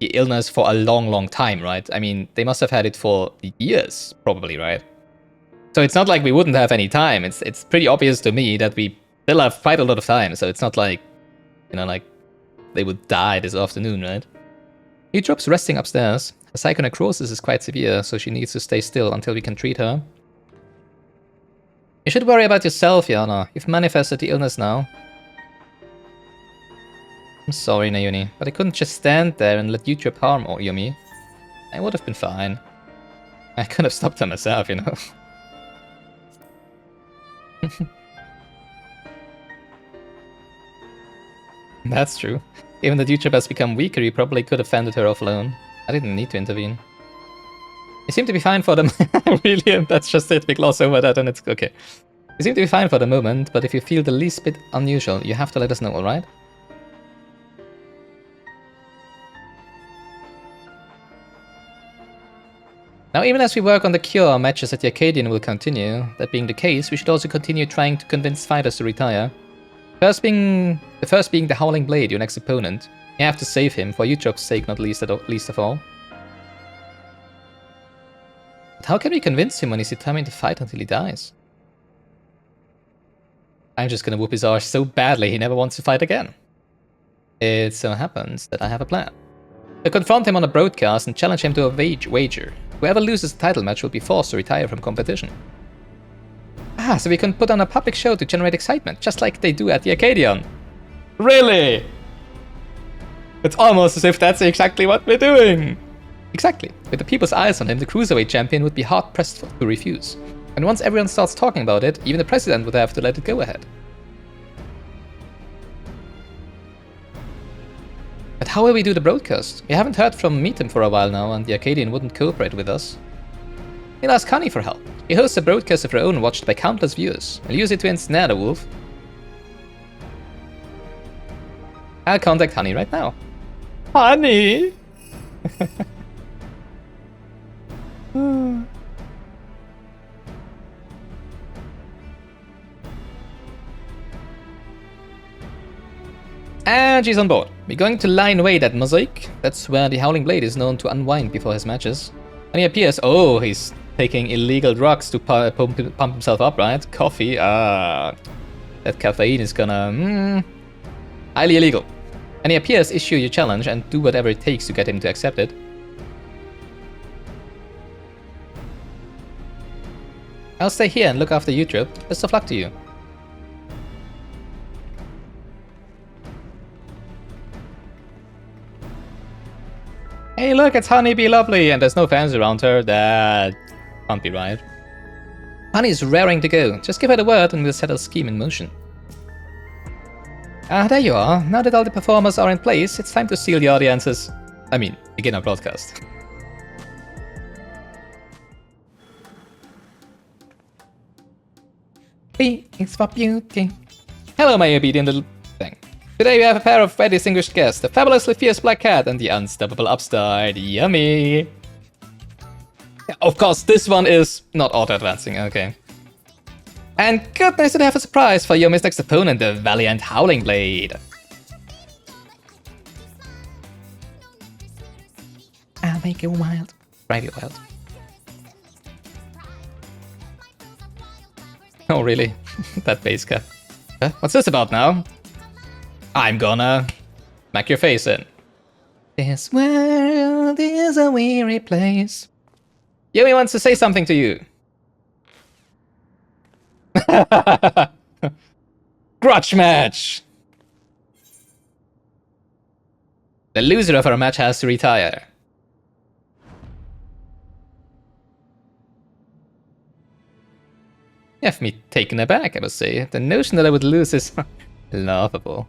the illness for a long, long time, right? I mean, they must have had it for years, probably, right? So it's not like we wouldn't have any time. It's pretty obvious to me that we still have quite a lot of time. So it's not like, you know, like, they would die this afternoon, right? Eutrope's resting upstairs. Her psychonecrosis is quite severe, so she needs to stay still until we can treat her. You should worry about yourself, Yana. You've manifested the illness now. I'm sorry, Naomi, but I couldn't just stand there and let Eutrope harm Yumi. I would have been fine. I could have stopped her myself, you know. That's true. Even though Eutrope has become weaker, you probably could have fended her off alone. I didn't need to intervene. You seem to be fine for them. Really, and that's just it. We gloss over that and it's okay. You seem to be fine for the moment, but if you feel the least bit unusual, you have to let us know, alright? Now, even as we work on the cure, matches at the Arcadian will continue. That being the case, we should also continue trying to convince fighters to retire. The first being the Howling Blade, your next opponent. You have to save him, for Eutrope's sake not least of all. But how can we convince him when he's determined to fight until he dies? I'm just gonna whoop his arse so badly he never wants to fight again. It so happens that I have a plan. To confront him on a broadcast and challenge him to a wager. Whoever loses the title match will be forced to retire from competition. Ah, so we can put on a public show to generate excitement, just like they do at the Arcadion. Really? It's almost as if that's exactly what we're doing. Exactly. With the people's eyes on him, the Cruiserweight champion would be hard-pressed to refuse. And once everyone starts talking about it, even the president would have to let it go ahead. But how will we do the broadcast? We haven't heard from Meetum for a while now, and the Arcadian wouldn't cooperate with us. We'll ask Honey for help. He hosts a broadcast of her own watched by countless viewers. We'll use it to ensnare the wolf. I'll contact Honey right now. Honey! And she's on board. We're going to line wait at Mosaic. That's where the Howling Blade is known to unwind before his matches. And he appears. Oh, he's taking illegal drugs to pump himself up, right? Coffee. That caffeine is gonna... highly illegal. And he appears, issue your challenge, and do whatever it takes to get him to accept it. I'll stay here and look after you, Trip. Best of luck to you. Hey look, it's Honey Be Lovely, and there's no fans around her. That can't be right. Honey's raring to go. Just give her the word and we'll set a scheme in motion. Ah, there you are. Now that all the performers are in place, it's time to seal the audiences. I mean, begin our broadcast. B is for beauty. Hello, my obedient little thing. Today we have a pair of very distinguished guests, the fabulously fierce Black Cat and the unstoppable Upstart. Yummy! Yeah, of course, this one is not auto-advancing, okay. And goodness, did I have a surprise for your next opponent, the valiant Howling Blade. I'll make you wild. Drive you wild. Oh, really? That base cap. Huh? What's this about now? I'm gonna smack your face in. This world is a weary place. Yumi wants to say something to you. Grudge Match! The loser of our match has to retire. You have me taken aback, I must say. The notion that I would lose is laughable.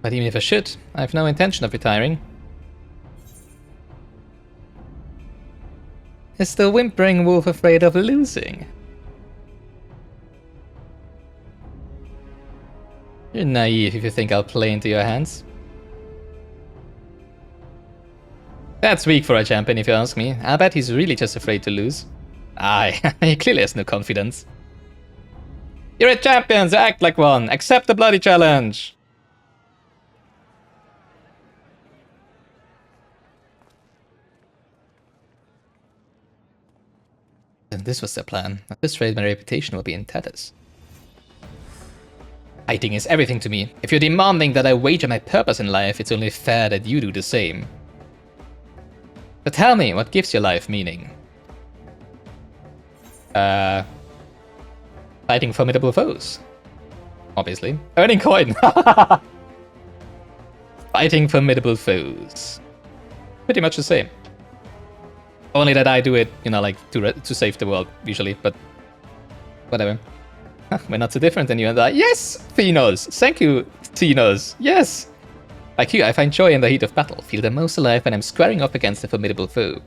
But even if I should, I have no intention of retiring. Is the whimpering wolf afraid of losing? You're naive if you think I'll play into your hands. That's weak for a champion if you ask me. I bet he's really just afraid to lose. Aye, he clearly has no confidence. You're a champion, so act like one. Accept the bloody challenge. And this was their plan. At this rate, my reputation will be in tatters. Fighting is everything to me. If you're demanding that I wager my purpose in life, it's only fair that you do the same. But tell me, what gives your life meaning? Fighting formidable foes. Obviously. Earning coin! Fighting formidable foes. Pretty much the same. Only that I do it, you know, like, to save the world, usually, but... whatever. We're not so different than you and I. Yes, Thenos! Thank you, Thenos! Yes! Like you, I find joy in the heat of battle. Feel the most alive when I'm squaring up against a formidable foe.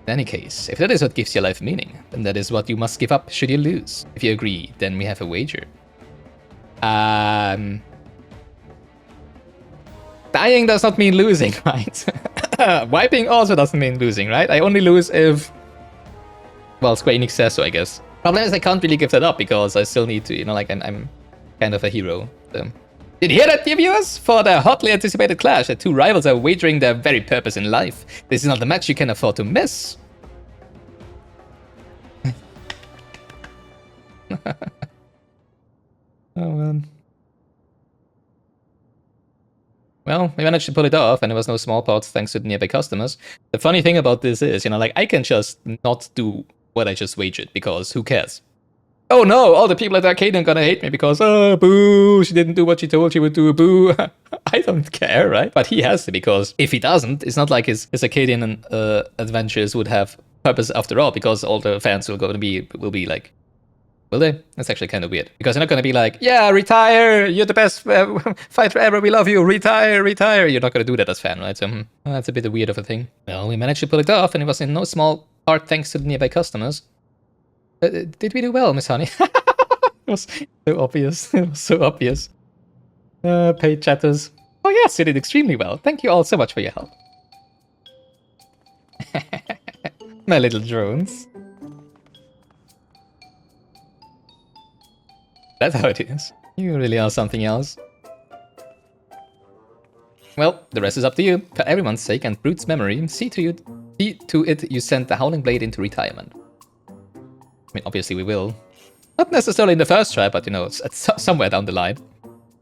In any case, if that is what gives your life meaning, then that is what you must give up should you lose. If you agree, then we have a wager. Dying does not mean losing, right? Wiping also doesn't mean losing, right? I only lose if... well, Square Enix says so, I guess. Problem is I can't really give that up because I still need to, you know, like, I'm kind of a hero. So. Did you hear that, dear viewers? For the hotly anticipated clash, the two rivals are wagering their very purpose in life. This is not the match you can afford to miss. Oh, man. Well, we managed to pull it off, and there was no small pots thanks to the nearby customers. The funny thing about this is, you know, like, I can just not do what I just wagered, because who cares? Oh no, all the people at Arcadian gonna hate me because, oh, boo, she didn't do what she told she would do, boo. I don't care, right? But he has to, because if he doesn't, it's not like his Arcadian adventures would have purpose after all, because all the fans will be like, will they? That's actually kind of weird. Because they're not going to be like, yeah, retire, you're the best fighter ever, we love you, retire, retire. You're not going to do that as fan, right? So well, that's a bit weird of a thing. Well, we managed to pull it off, and it was in no small part thanks to the nearby customers. Did we do well, Miss Honey? It was so obvious. It was so obvious. Paid chatters. Oh yes, you did extremely well. Thank you all so much for your help. My little drones. That's how it is. You really are something else. Well, the rest is up to you. For everyone's sake and Brute's memory, see to it you send the Howling Blade into retirement. I mean, obviously we will. Not necessarily in the first try, but you know, it's somewhere down the line.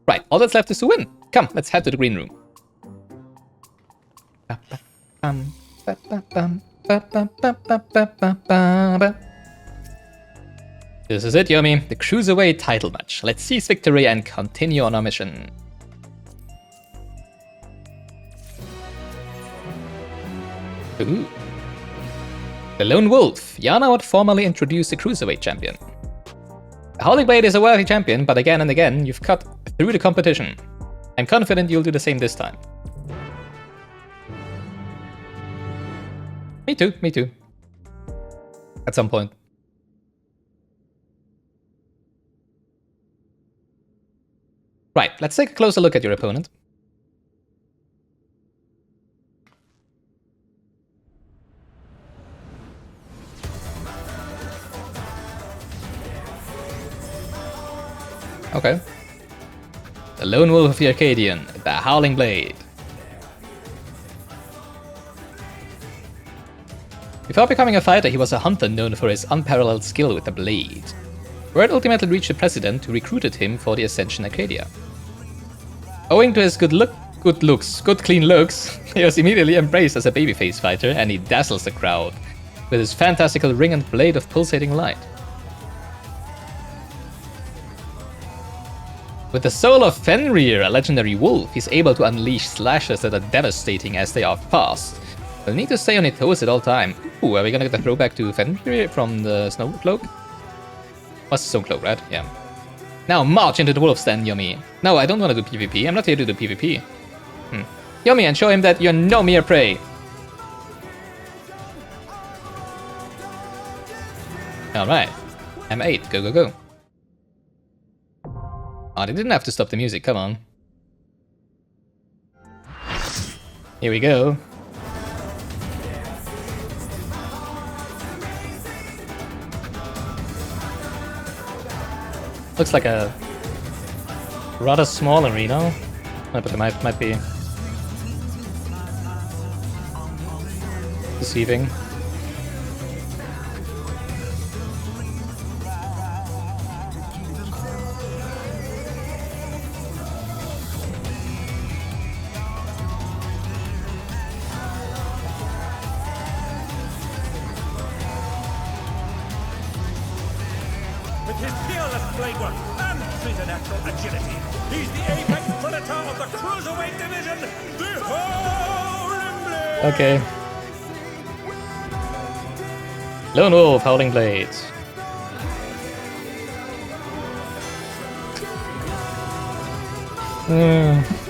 Right, all that's left is to win. Come, let's head to the green room. This is it, Yomi. The Cruiserweight title match. Let's seize victory and continue on our mission. Ooh. The Lone Wolf. Yana would formally introduce the Cruiserweight champion. The Howling Blade is a worthy champion, but again and again, you've cut through the competition. I'm confident you'll do the same this time. Me too, me too. At some point. Right, let's take a closer look at your opponent. Okay. The Lone Wolf of the Arcadian, the Howling Blade. Before becoming a fighter, he was a hunter known for his unparalleled skill with the blade. Word ultimately reached the president, who recruited him for the Ascension Arcadia. Owing to his good clean looks, he was immediately embraced as a babyface fighter, and he dazzles the crowd with his fantastical ring and blade of pulsating light. With the soul of Fenrir, a legendary wolf, he's able to unleash slashes that are devastating as they are fast. We'll need to stay on his toes at all time. Ooh, are we gonna get a throwback to Fenrir from the Snow Cloak? Was the Stone Cloak, right? Yeah. Now march into the wolf's den, Yomi. No, I don't want to do PvP. I'm not here to do PvP. Yomi, and show him that you're no mere prey. Alright. M8, go, go, go. Oh, they didn't have to stop the music, come on. Here we go. Looks like a rather small arena, but it might be deceiving. With his peerless blade work and preternatural agility, he's the apex predator of the Cruiserweight division, the Howling Blade! Okay. Lone Wolf, Howling Blades.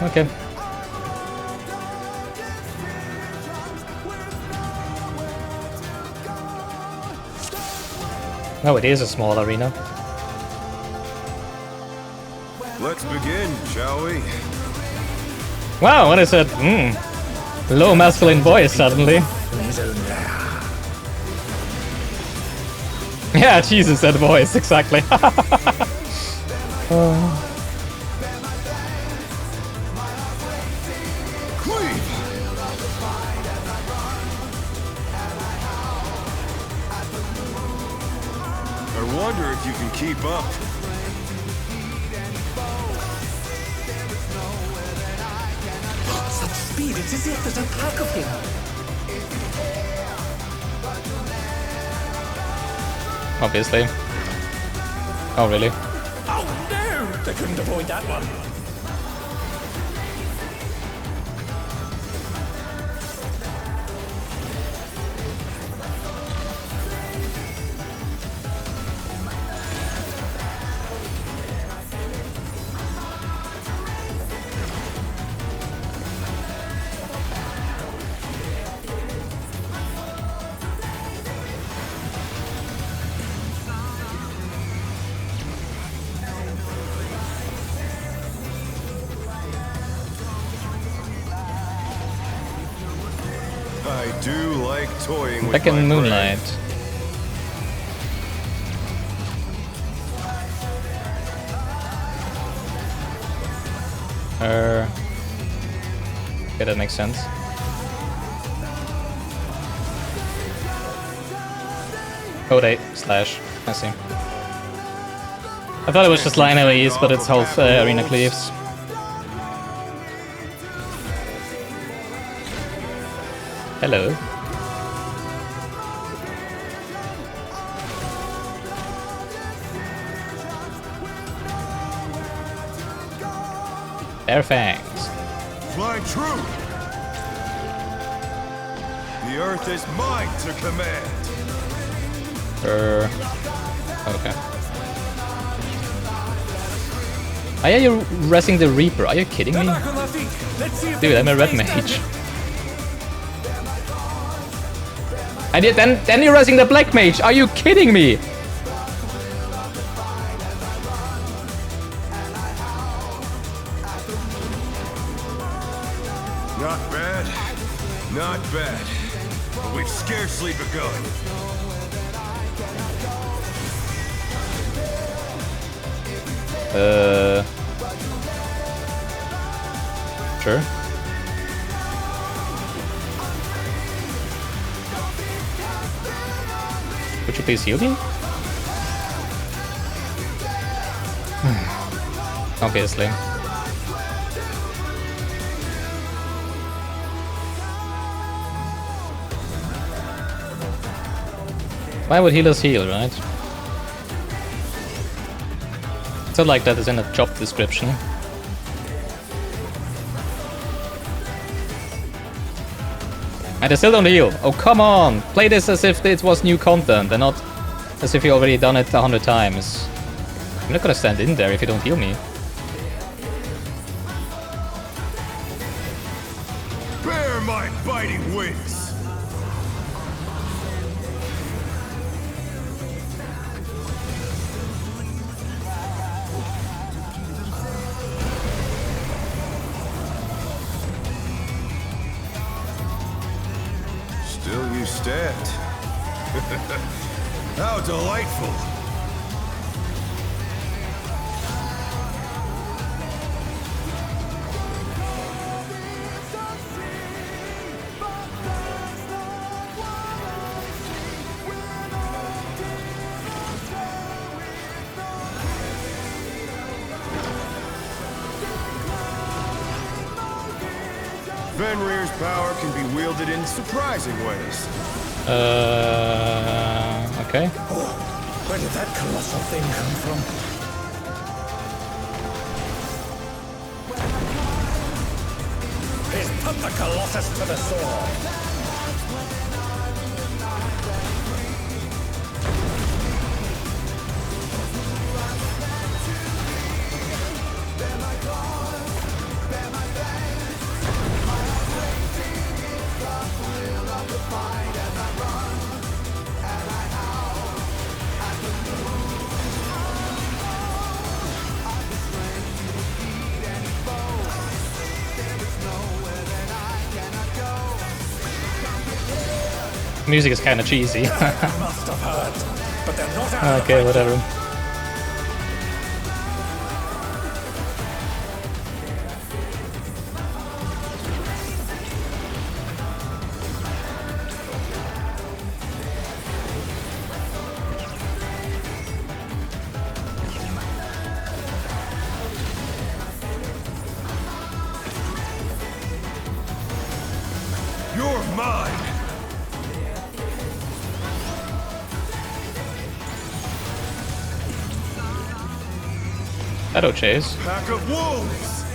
Okay. Oh, it is a small arena. Let's begin, shall we? Wow, what is it? Low masculine voice suddenly. Yeah, Jesus, that voice, exactly. I wonder if you can keep up. Such speed, it's as if there's a pack of him. Obviously. Oh, really? Oh no! They couldn't avoid that one. I do like toying with Back my in brain. Moonlight. Okay, that makes sense. Code 8 slash. I see. I thought it was just line LEs, but it's half arena cleaves. Hello. Bare fangs. Fly true. The earth is mine to command. Okay. Why are you resing the Reaper? Are you kidding me? Back on their feet. Let's see if Dude, they I'm a can red face mage. them. Then you're resing the Black Mage. Are you kidding me? Not bad. Not bad. But we've scarcely begun. Sure. Would you please heal me? Obviously. Why would healers heal, right? It's not like that is in a job description. And they still don't heal. Oh, come on! Play this as if it was new content and not as if you already done it 100 times. I'm not gonna stand in there if you don't heal me. Bear my biting wings. Still you stabbed. How delightful. Fenrir's power can be wielded in surprising ways. Okay. Where did that colossal thing come from? He's put the Colossus to the sword. Music is kind of cheesy. Must have heard, but they're not out of Okay, the whatever. Shadow chase. Pack of wolves!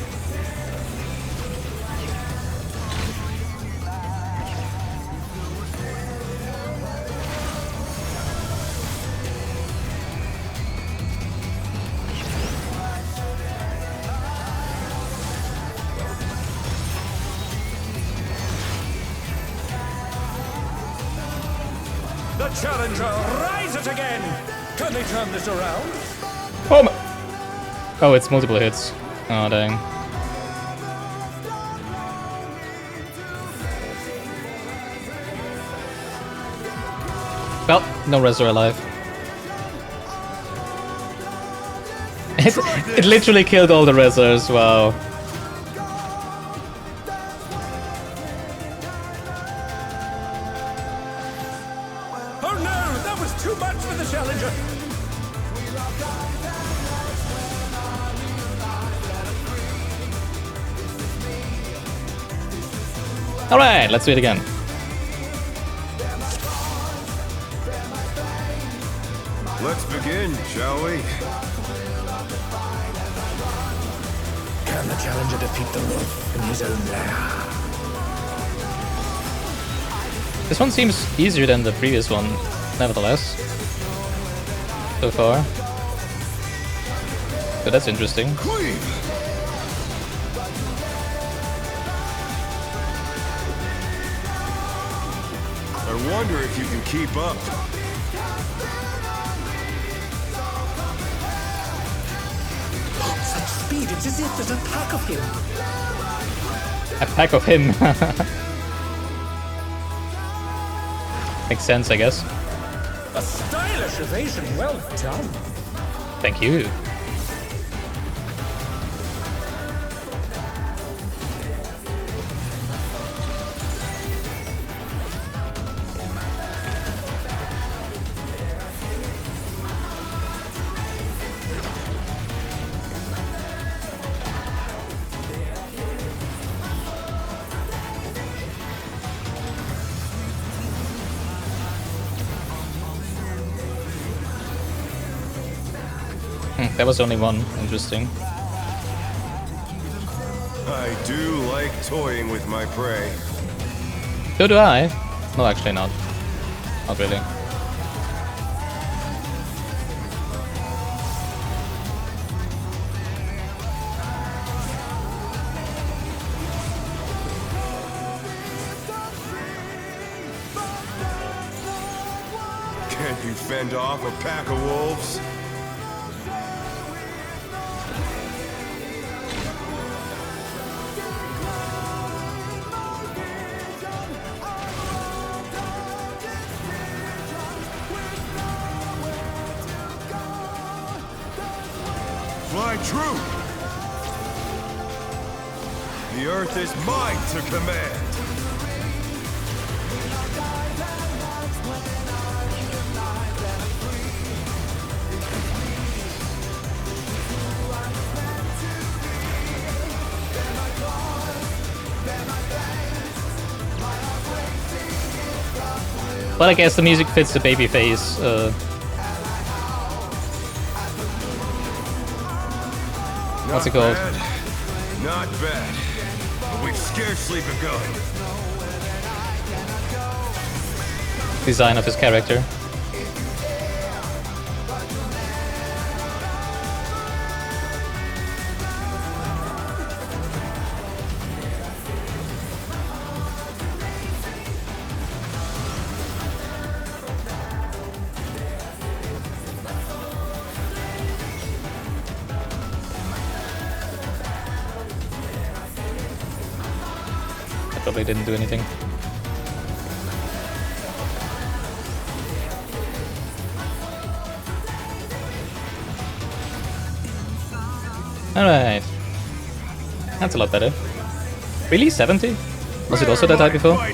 The challenger rises again! Can they turn this around? Oh my... Oh, it's multiple hits. Oh, dang. Well, no Rezzor alive. It literally killed all the Rezzors, wow. Oh no! That was too much for the challenger! Alright, let's do it again. Let's begin, shall we? Can the challenger defeat the wolf in his own lair? This one seems easier than the previous one, nevertheless. So far. So that's interesting. Cleave! I wonder if you can keep up. Such speed, it's as if there's a pack of him. A pack of him. Makes sense, I guess. A stylish evasion, well done. Thank you. There was only one. Interesting. I do like toying with my prey. So do I. No, actually not. Not really. Can't you fend off a pack of wolves? Fly true! The earth is mine to command! But I guess the music fits the baby face. What's it called? Bad, not bad. But we've scarcely begun. Design of his character. Probably didn't do anything. Alright. That's a lot better. Really? 70? Was it also that high before? I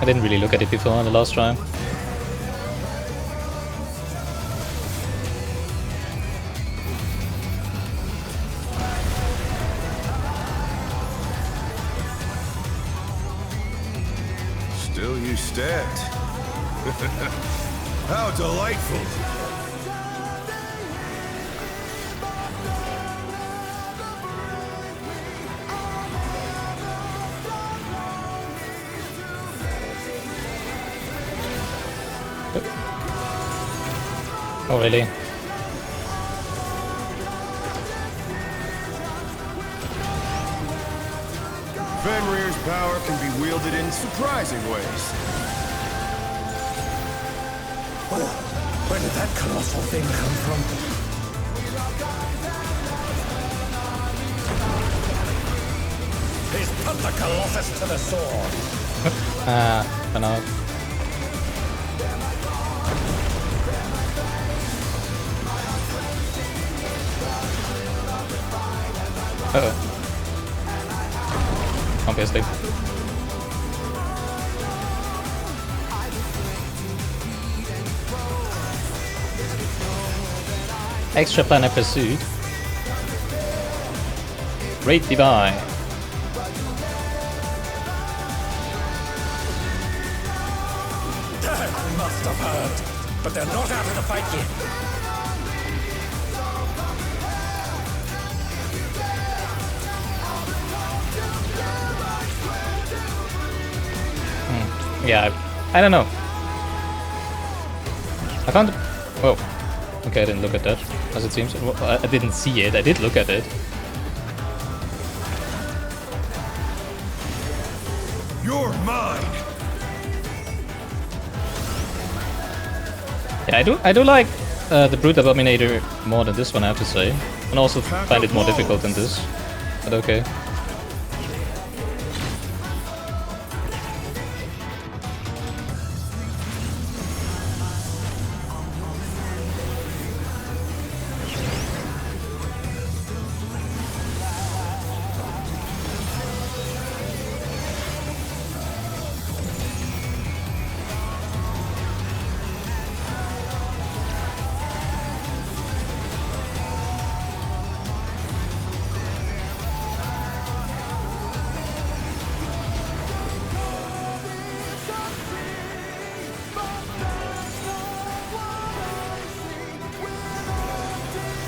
didn't really look at it before on the last try. Still you stand. How delightful! Oh, really? Fenrir's power can be wielded in surprising ways. Where did that colossal thing come from? He's put the Colossus to the sword. I know. Uh-oh. Obviously. Extra planet pursuit. Great divine. Must have heard. But they're not out of the fight yet. Yeah, I don't know. I found... Whoa. Okay, I didn't look at that, as it seems. Well, I didn't see it, I did look at it. You're mine! Yeah, I do like the Brute Abominator more than this one, I have to say. And also find it more difficult than this. But okay.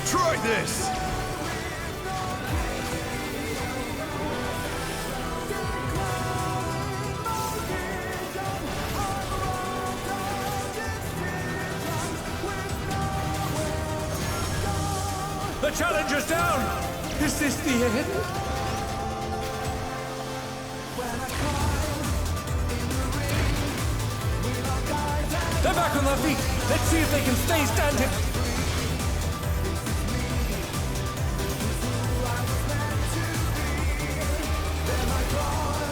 Try this! The challenger's down! Is this the end? They're back on their feet! Let's see if they can stay standing!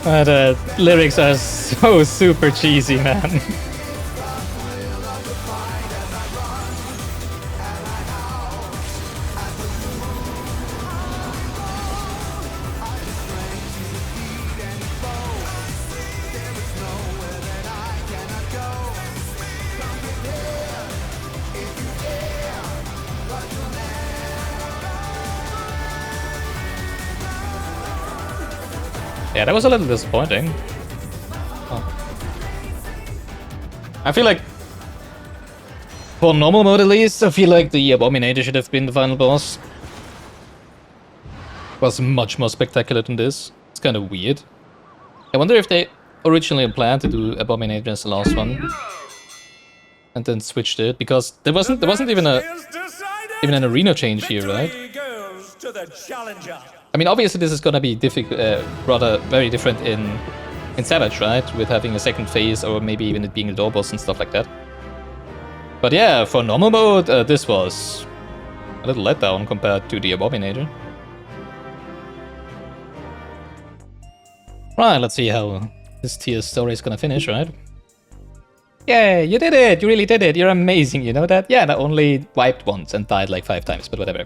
The lyrics are so super cheesy, man. Yeah, that was a little disappointing. Oh. I feel like, for normal mode at least, I feel like the Abominator should have been the final boss. It was much more spectacular than this. It's kind of weird. I wonder if they originally planned to do Abominator as the last one, and then switched it, because there wasn't even an arena change here, right? Goes to the challenger. I mean, obviously this is gonna be rather very different in Savage, right? With having a second phase, or maybe even it being a door boss and stuff like that. But yeah, for normal mode, this was a little letdown compared to the Abominator. Right, let's see how this tier's story is gonna finish, right? Yay, you did it! You really did it! You're amazing, you know that? Yeah, I only wiped once and died like 5 times, but whatever.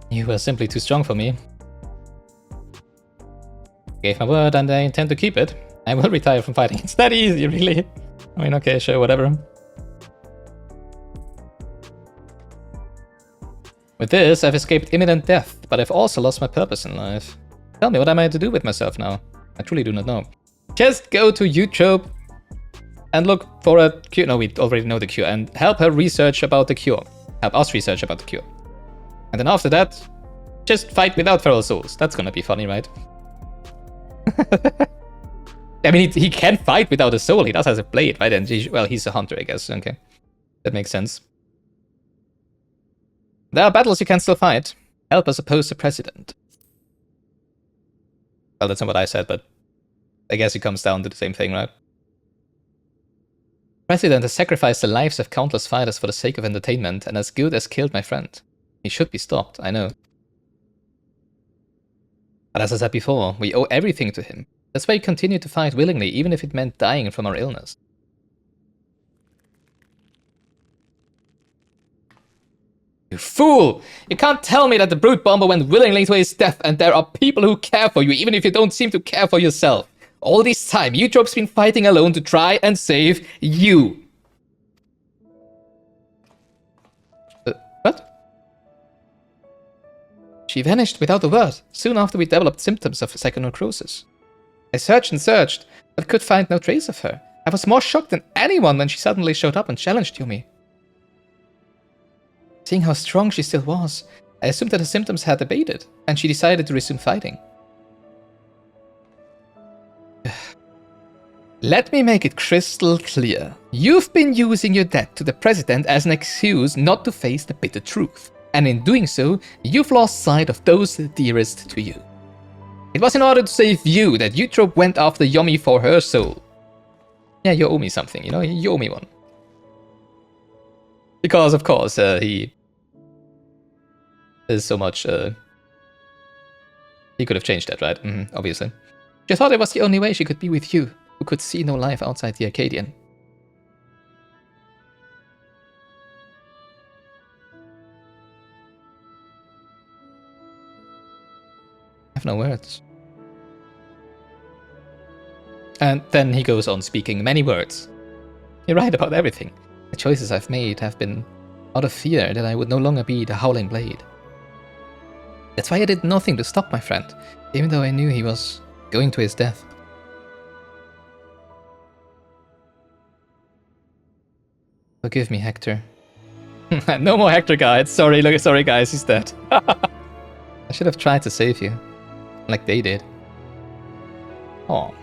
You were simply too strong for me. Gave my word and I intend to keep it. I will retire from fighting. It's that easy, really. I mean, okay, sure, whatever. With this, I've escaped imminent death, but I've also lost my purpose in life. Tell me, what am I to do with myself now? I truly do not know. Just go to YouTube and look for a cure. No, we already know the cure. And help her research about the cure. Help us research about the cure. And then after that, just fight without feral souls. That's gonna be funny, right? I mean, he can fight without a soul. He does have a blade, right? And well, he's a hunter, I guess. Okay. That makes sense. There are battles you can still fight. Help us oppose the president. Well, that's not what I said, but I guess it comes down to the same thing, right? The president has sacrificed the lives of countless fighters for the sake of entertainment and as good as killed my friend. He should be stopped, I know. But as I said before, we owe everything to him. That's why we continue to fight willingly, even if it meant dying from our illness. You fool! You can't tell me that the brute bomber went willingly to his death and there are people who care for you, even if you don't seem to care for yourself. All this time, Eutrope's been fighting alone to try and save you. What? She vanished without a word, soon after we developed symptoms of second necrosis. I searched and searched, but could find no trace of her. I was more shocked than anyone when she suddenly showed up and challenged Yumi. Seeing how strong she still was, I assumed that her symptoms had abated, and she decided to resume fighting. Let me make it crystal clear. You've been using your debt to the president as an excuse not to face the bitter truth. And in doing so, you've lost sight of those dearest to you. It was in order to save you that Eutrope went after Yumi for her soul. Yeah, you owe me something, you know? You owe me one. Because, of course, he... There's so much... He could have changed that, right? Obviously. She thought it was the only way she could be with you, who could see no life outside the Arcadian. I have no words. And then he goes on speaking many words. You're right about everything. The choices I've made have been out of fear that I would no longer be the Howling Blade. That's why I did nothing to stop my friend, even though I knew he was going to his death. Forgive me, Hector. No more Hector, guys. Sorry, guys, he's dead. I should have tried to save you, like they did. Oh.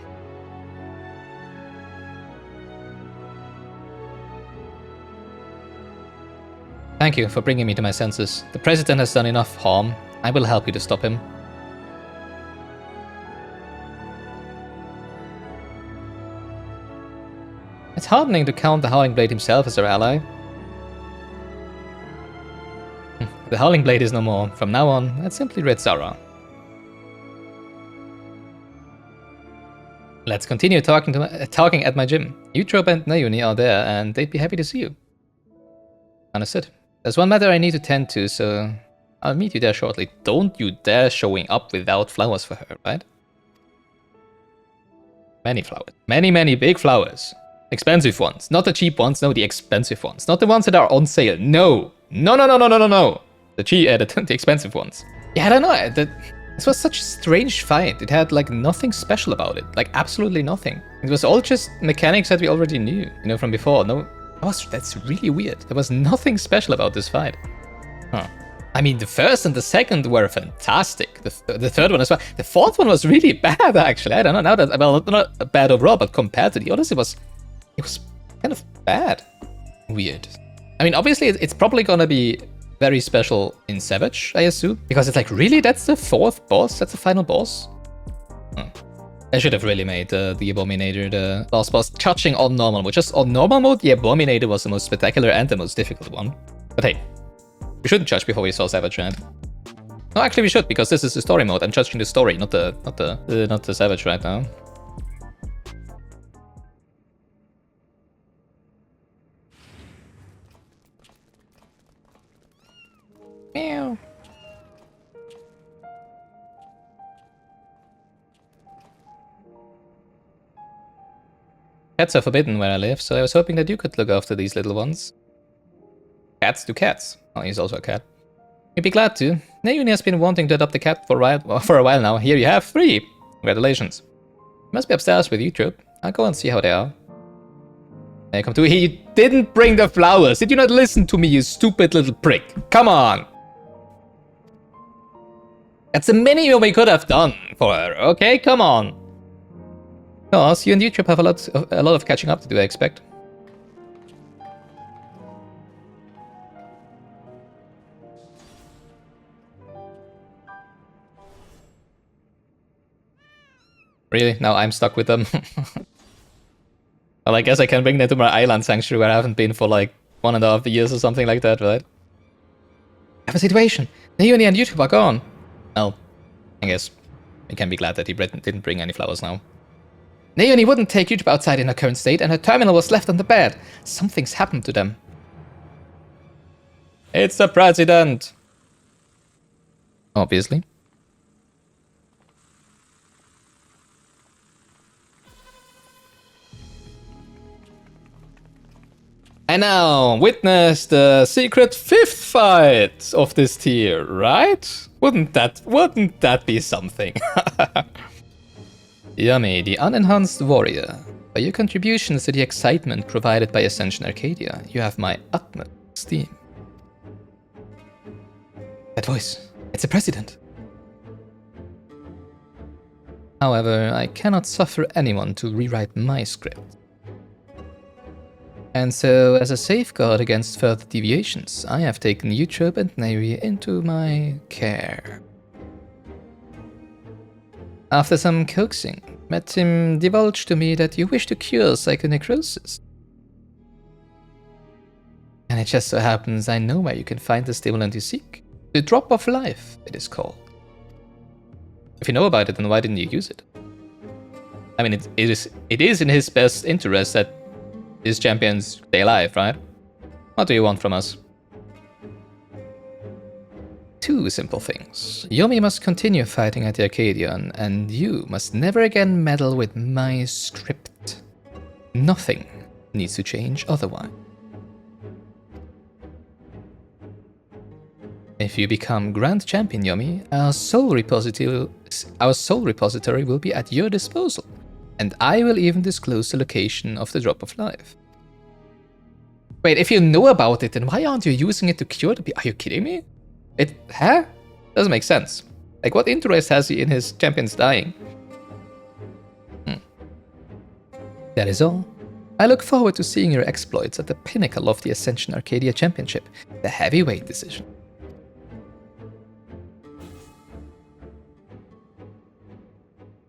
Thank you for bringing me to my senses. The president has done enough harm. I will help you to stop him. It's heartening to count the Howling Blade himself as our ally. The Howling Blade is no more. From now on, it's simply Red Zara. Let's continue talking at my gym. Eutrope and Nayuni are there, and they'd be happy to see you. Understood. There's one matter I need to tend to, so I'll meet you there shortly. Don't you dare showing up without flowers for her, right? Many flowers. Many, many big flowers. Expensive ones. Not the cheap ones, no, the expensive ones. Not the ones that are on sale. No. No. The expensive ones. Yeah, I don't know. This was such a strange fight. It had, like, nothing special about it. Like, absolutely nothing. It was all just mechanics that we already knew, you know, from before. No... That's really weird. There was nothing special about this fight. Huh. I mean, the first and the second were fantastic. The third one as well. The fourth one was really bad, actually. I don't know. Now that, well, not bad overall, but compared to the others, it was kind of bad. Weird. I mean, obviously, it's probably gonna be very special in Savage, I assume. Because it's like, really? That's the fourth boss? That's the final boss? Huh. I should have really made the Abominator the last boss, touching on normal mode. Just on normal mode, the Abominator was the most spectacular and the most difficult one. But hey, we shouldn't judge before we saw Savage, right? No, actually we should, because this is the story mode. I'm judging the story, not the Savage right now. Meow. Cats are forbidden where I live, so I was hoping that you could look after these little ones. Cats do cats. Oh, he's also a cat. You'd be glad to. Nayuni has been wanting to adopt a cat for a while now. Here you have 3. Congratulations. You must be upstairs with Eutrope. I'll go and see how they are. There you come to. He didn't bring the flowers. Did you not listen to me, you stupid little prick? Come on. That's the minimum we could have done for her, okay? Come on. Because you and YouTube have a lot of catching up to do, I expect. Really? Now I'm stuck with them. Well, I guess I can bring them to my island sanctuary where I haven't been for like 1.5 years or something like that, right? I have a situation. Leonie and YouTube are gone. Well, I guess we can be glad that he didn't bring any flowers now. Naomi wouldn't take YouTube outside in her current state, and her terminal was left on the bed. Something's happened to them. It's the president! Obviously. And now, witness the secret 5th fight of this tier, right? Wouldn't that be something? Yummy, the unenhanced warrior. By your contributions to the excitement provided by Ascension Arcadia, you have my utmost esteem. That voice, it's the president. However, I cannot suffer anyone to rewrite my script. And so, as a safeguard against further deviations, I have taken Utrope and Neri into my care. After some coaxing, Metim divulged to me that you wish to cure psychonecrosis. And it just so happens I know where you can find the stimulant you seek. The Drop of Life, it is called. If you know about it, then why didn't you use it? I mean, it is in his best interest that these champions stay alive, right? What do you want from us? 2 simple things. Yomi must continue fighting at the Arcadian, and you must never again meddle with my script. Nothing needs to change otherwise. If you become Grand Champion, Yomi, our soul repository will be at your disposal. And I will even disclose the location of the Drop of Life. Wait, if you know about it, then why aren't you using it to cure the people? Are you kidding me? Doesn't make sense. Like, what interest has he in his champions dying? That is all. I look forward to seeing your exploits at the pinnacle of the Ascension Arcadia Championship, the heavyweight decision.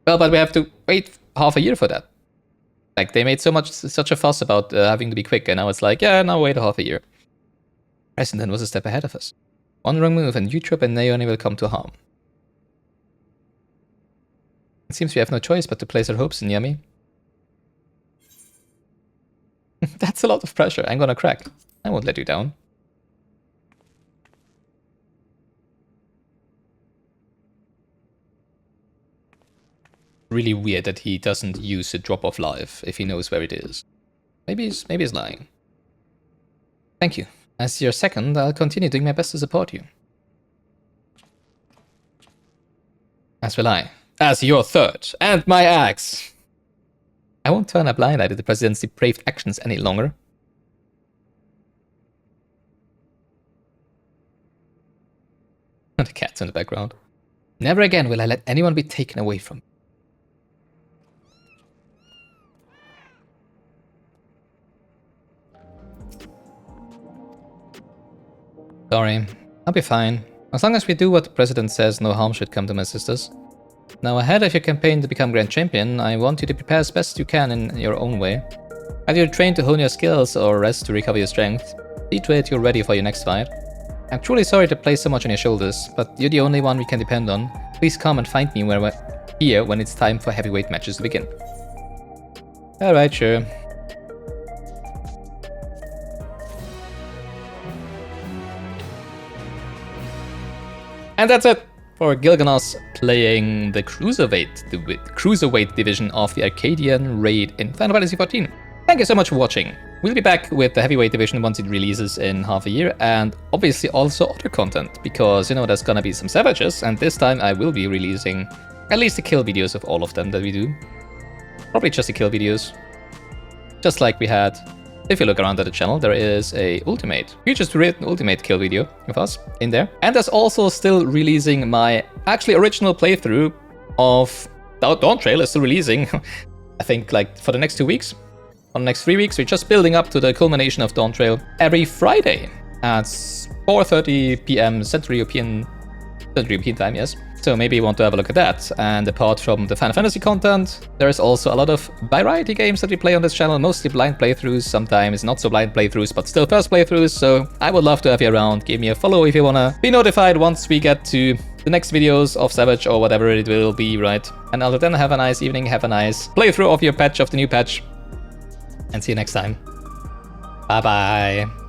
Well, but we have to wait half a year for that. Like, they made such a fuss about having to be quick, and now it's like, yeah, now wait half a year. President was a step ahead of us. One wrong move and Utrope and Naomi will come to harm. It seems we have no choice but to place our hopes in Yami. That's a lot of pressure. I'm gonna crack. I won't let you down. Really weird that he doesn't use a Drop of Life if he knows where it is. Maybe he's lying. Thank you. As your second, I'll continue doing my best to support you. As will I. As your third, and my axe. I won't turn a blind eye to the president's depraved actions any longer. The cat's in the background. Never again will I let anyone be taken away from me. Sorry, I'll be fine. As long as we do what the president says, no harm should come to my sisters. Now, ahead of your campaign to become Grand Champion, I want you to prepare as best you can in your own way. Either you're trained to hone your skills or rest to recover your strength. See to it you're ready for your next fight. I'm truly sorry to place so much on your shoulders, but you're the only one we can depend on. Please come and find me here when it's time for heavyweight matches to begin. Alright, sure. And that's it for Gilganos playing the cruiserweight division of the Arcadian raid in Final Fantasy XIV. Thank you so much for watching. We'll be back with the heavyweight division once it releases in half a year, and obviously also other content, because, you know, there's gonna be some savages, and this time I will be releasing at least the kill videos of all of them that we do. Probably just the kill videos. Just like we had. If you look around at the channel, there is a ultimate, just written ultimate kill video of us in there. And there's also still releasing my actually original playthrough of Dawntrail is still releasing I think like for the next 2 weeks. On the next 3 weeks, we're just building up to the culmination of Dawntrail every Friday at 4:30 p.m. Central European time, yes. So maybe you want to have a look at that. And apart from the Final Fantasy content, there's also a lot of variety games that we play on this channel, mostly blind playthroughs, sometimes not so blind playthroughs, but still first playthroughs. So I would love to have you around. Give me a follow if you wanna be notified once we get to the next videos of Savage or whatever it will be, right? And until then, have a nice evening, have a nice playthrough of your patch, of the new patch, and see you next time. Bye bye.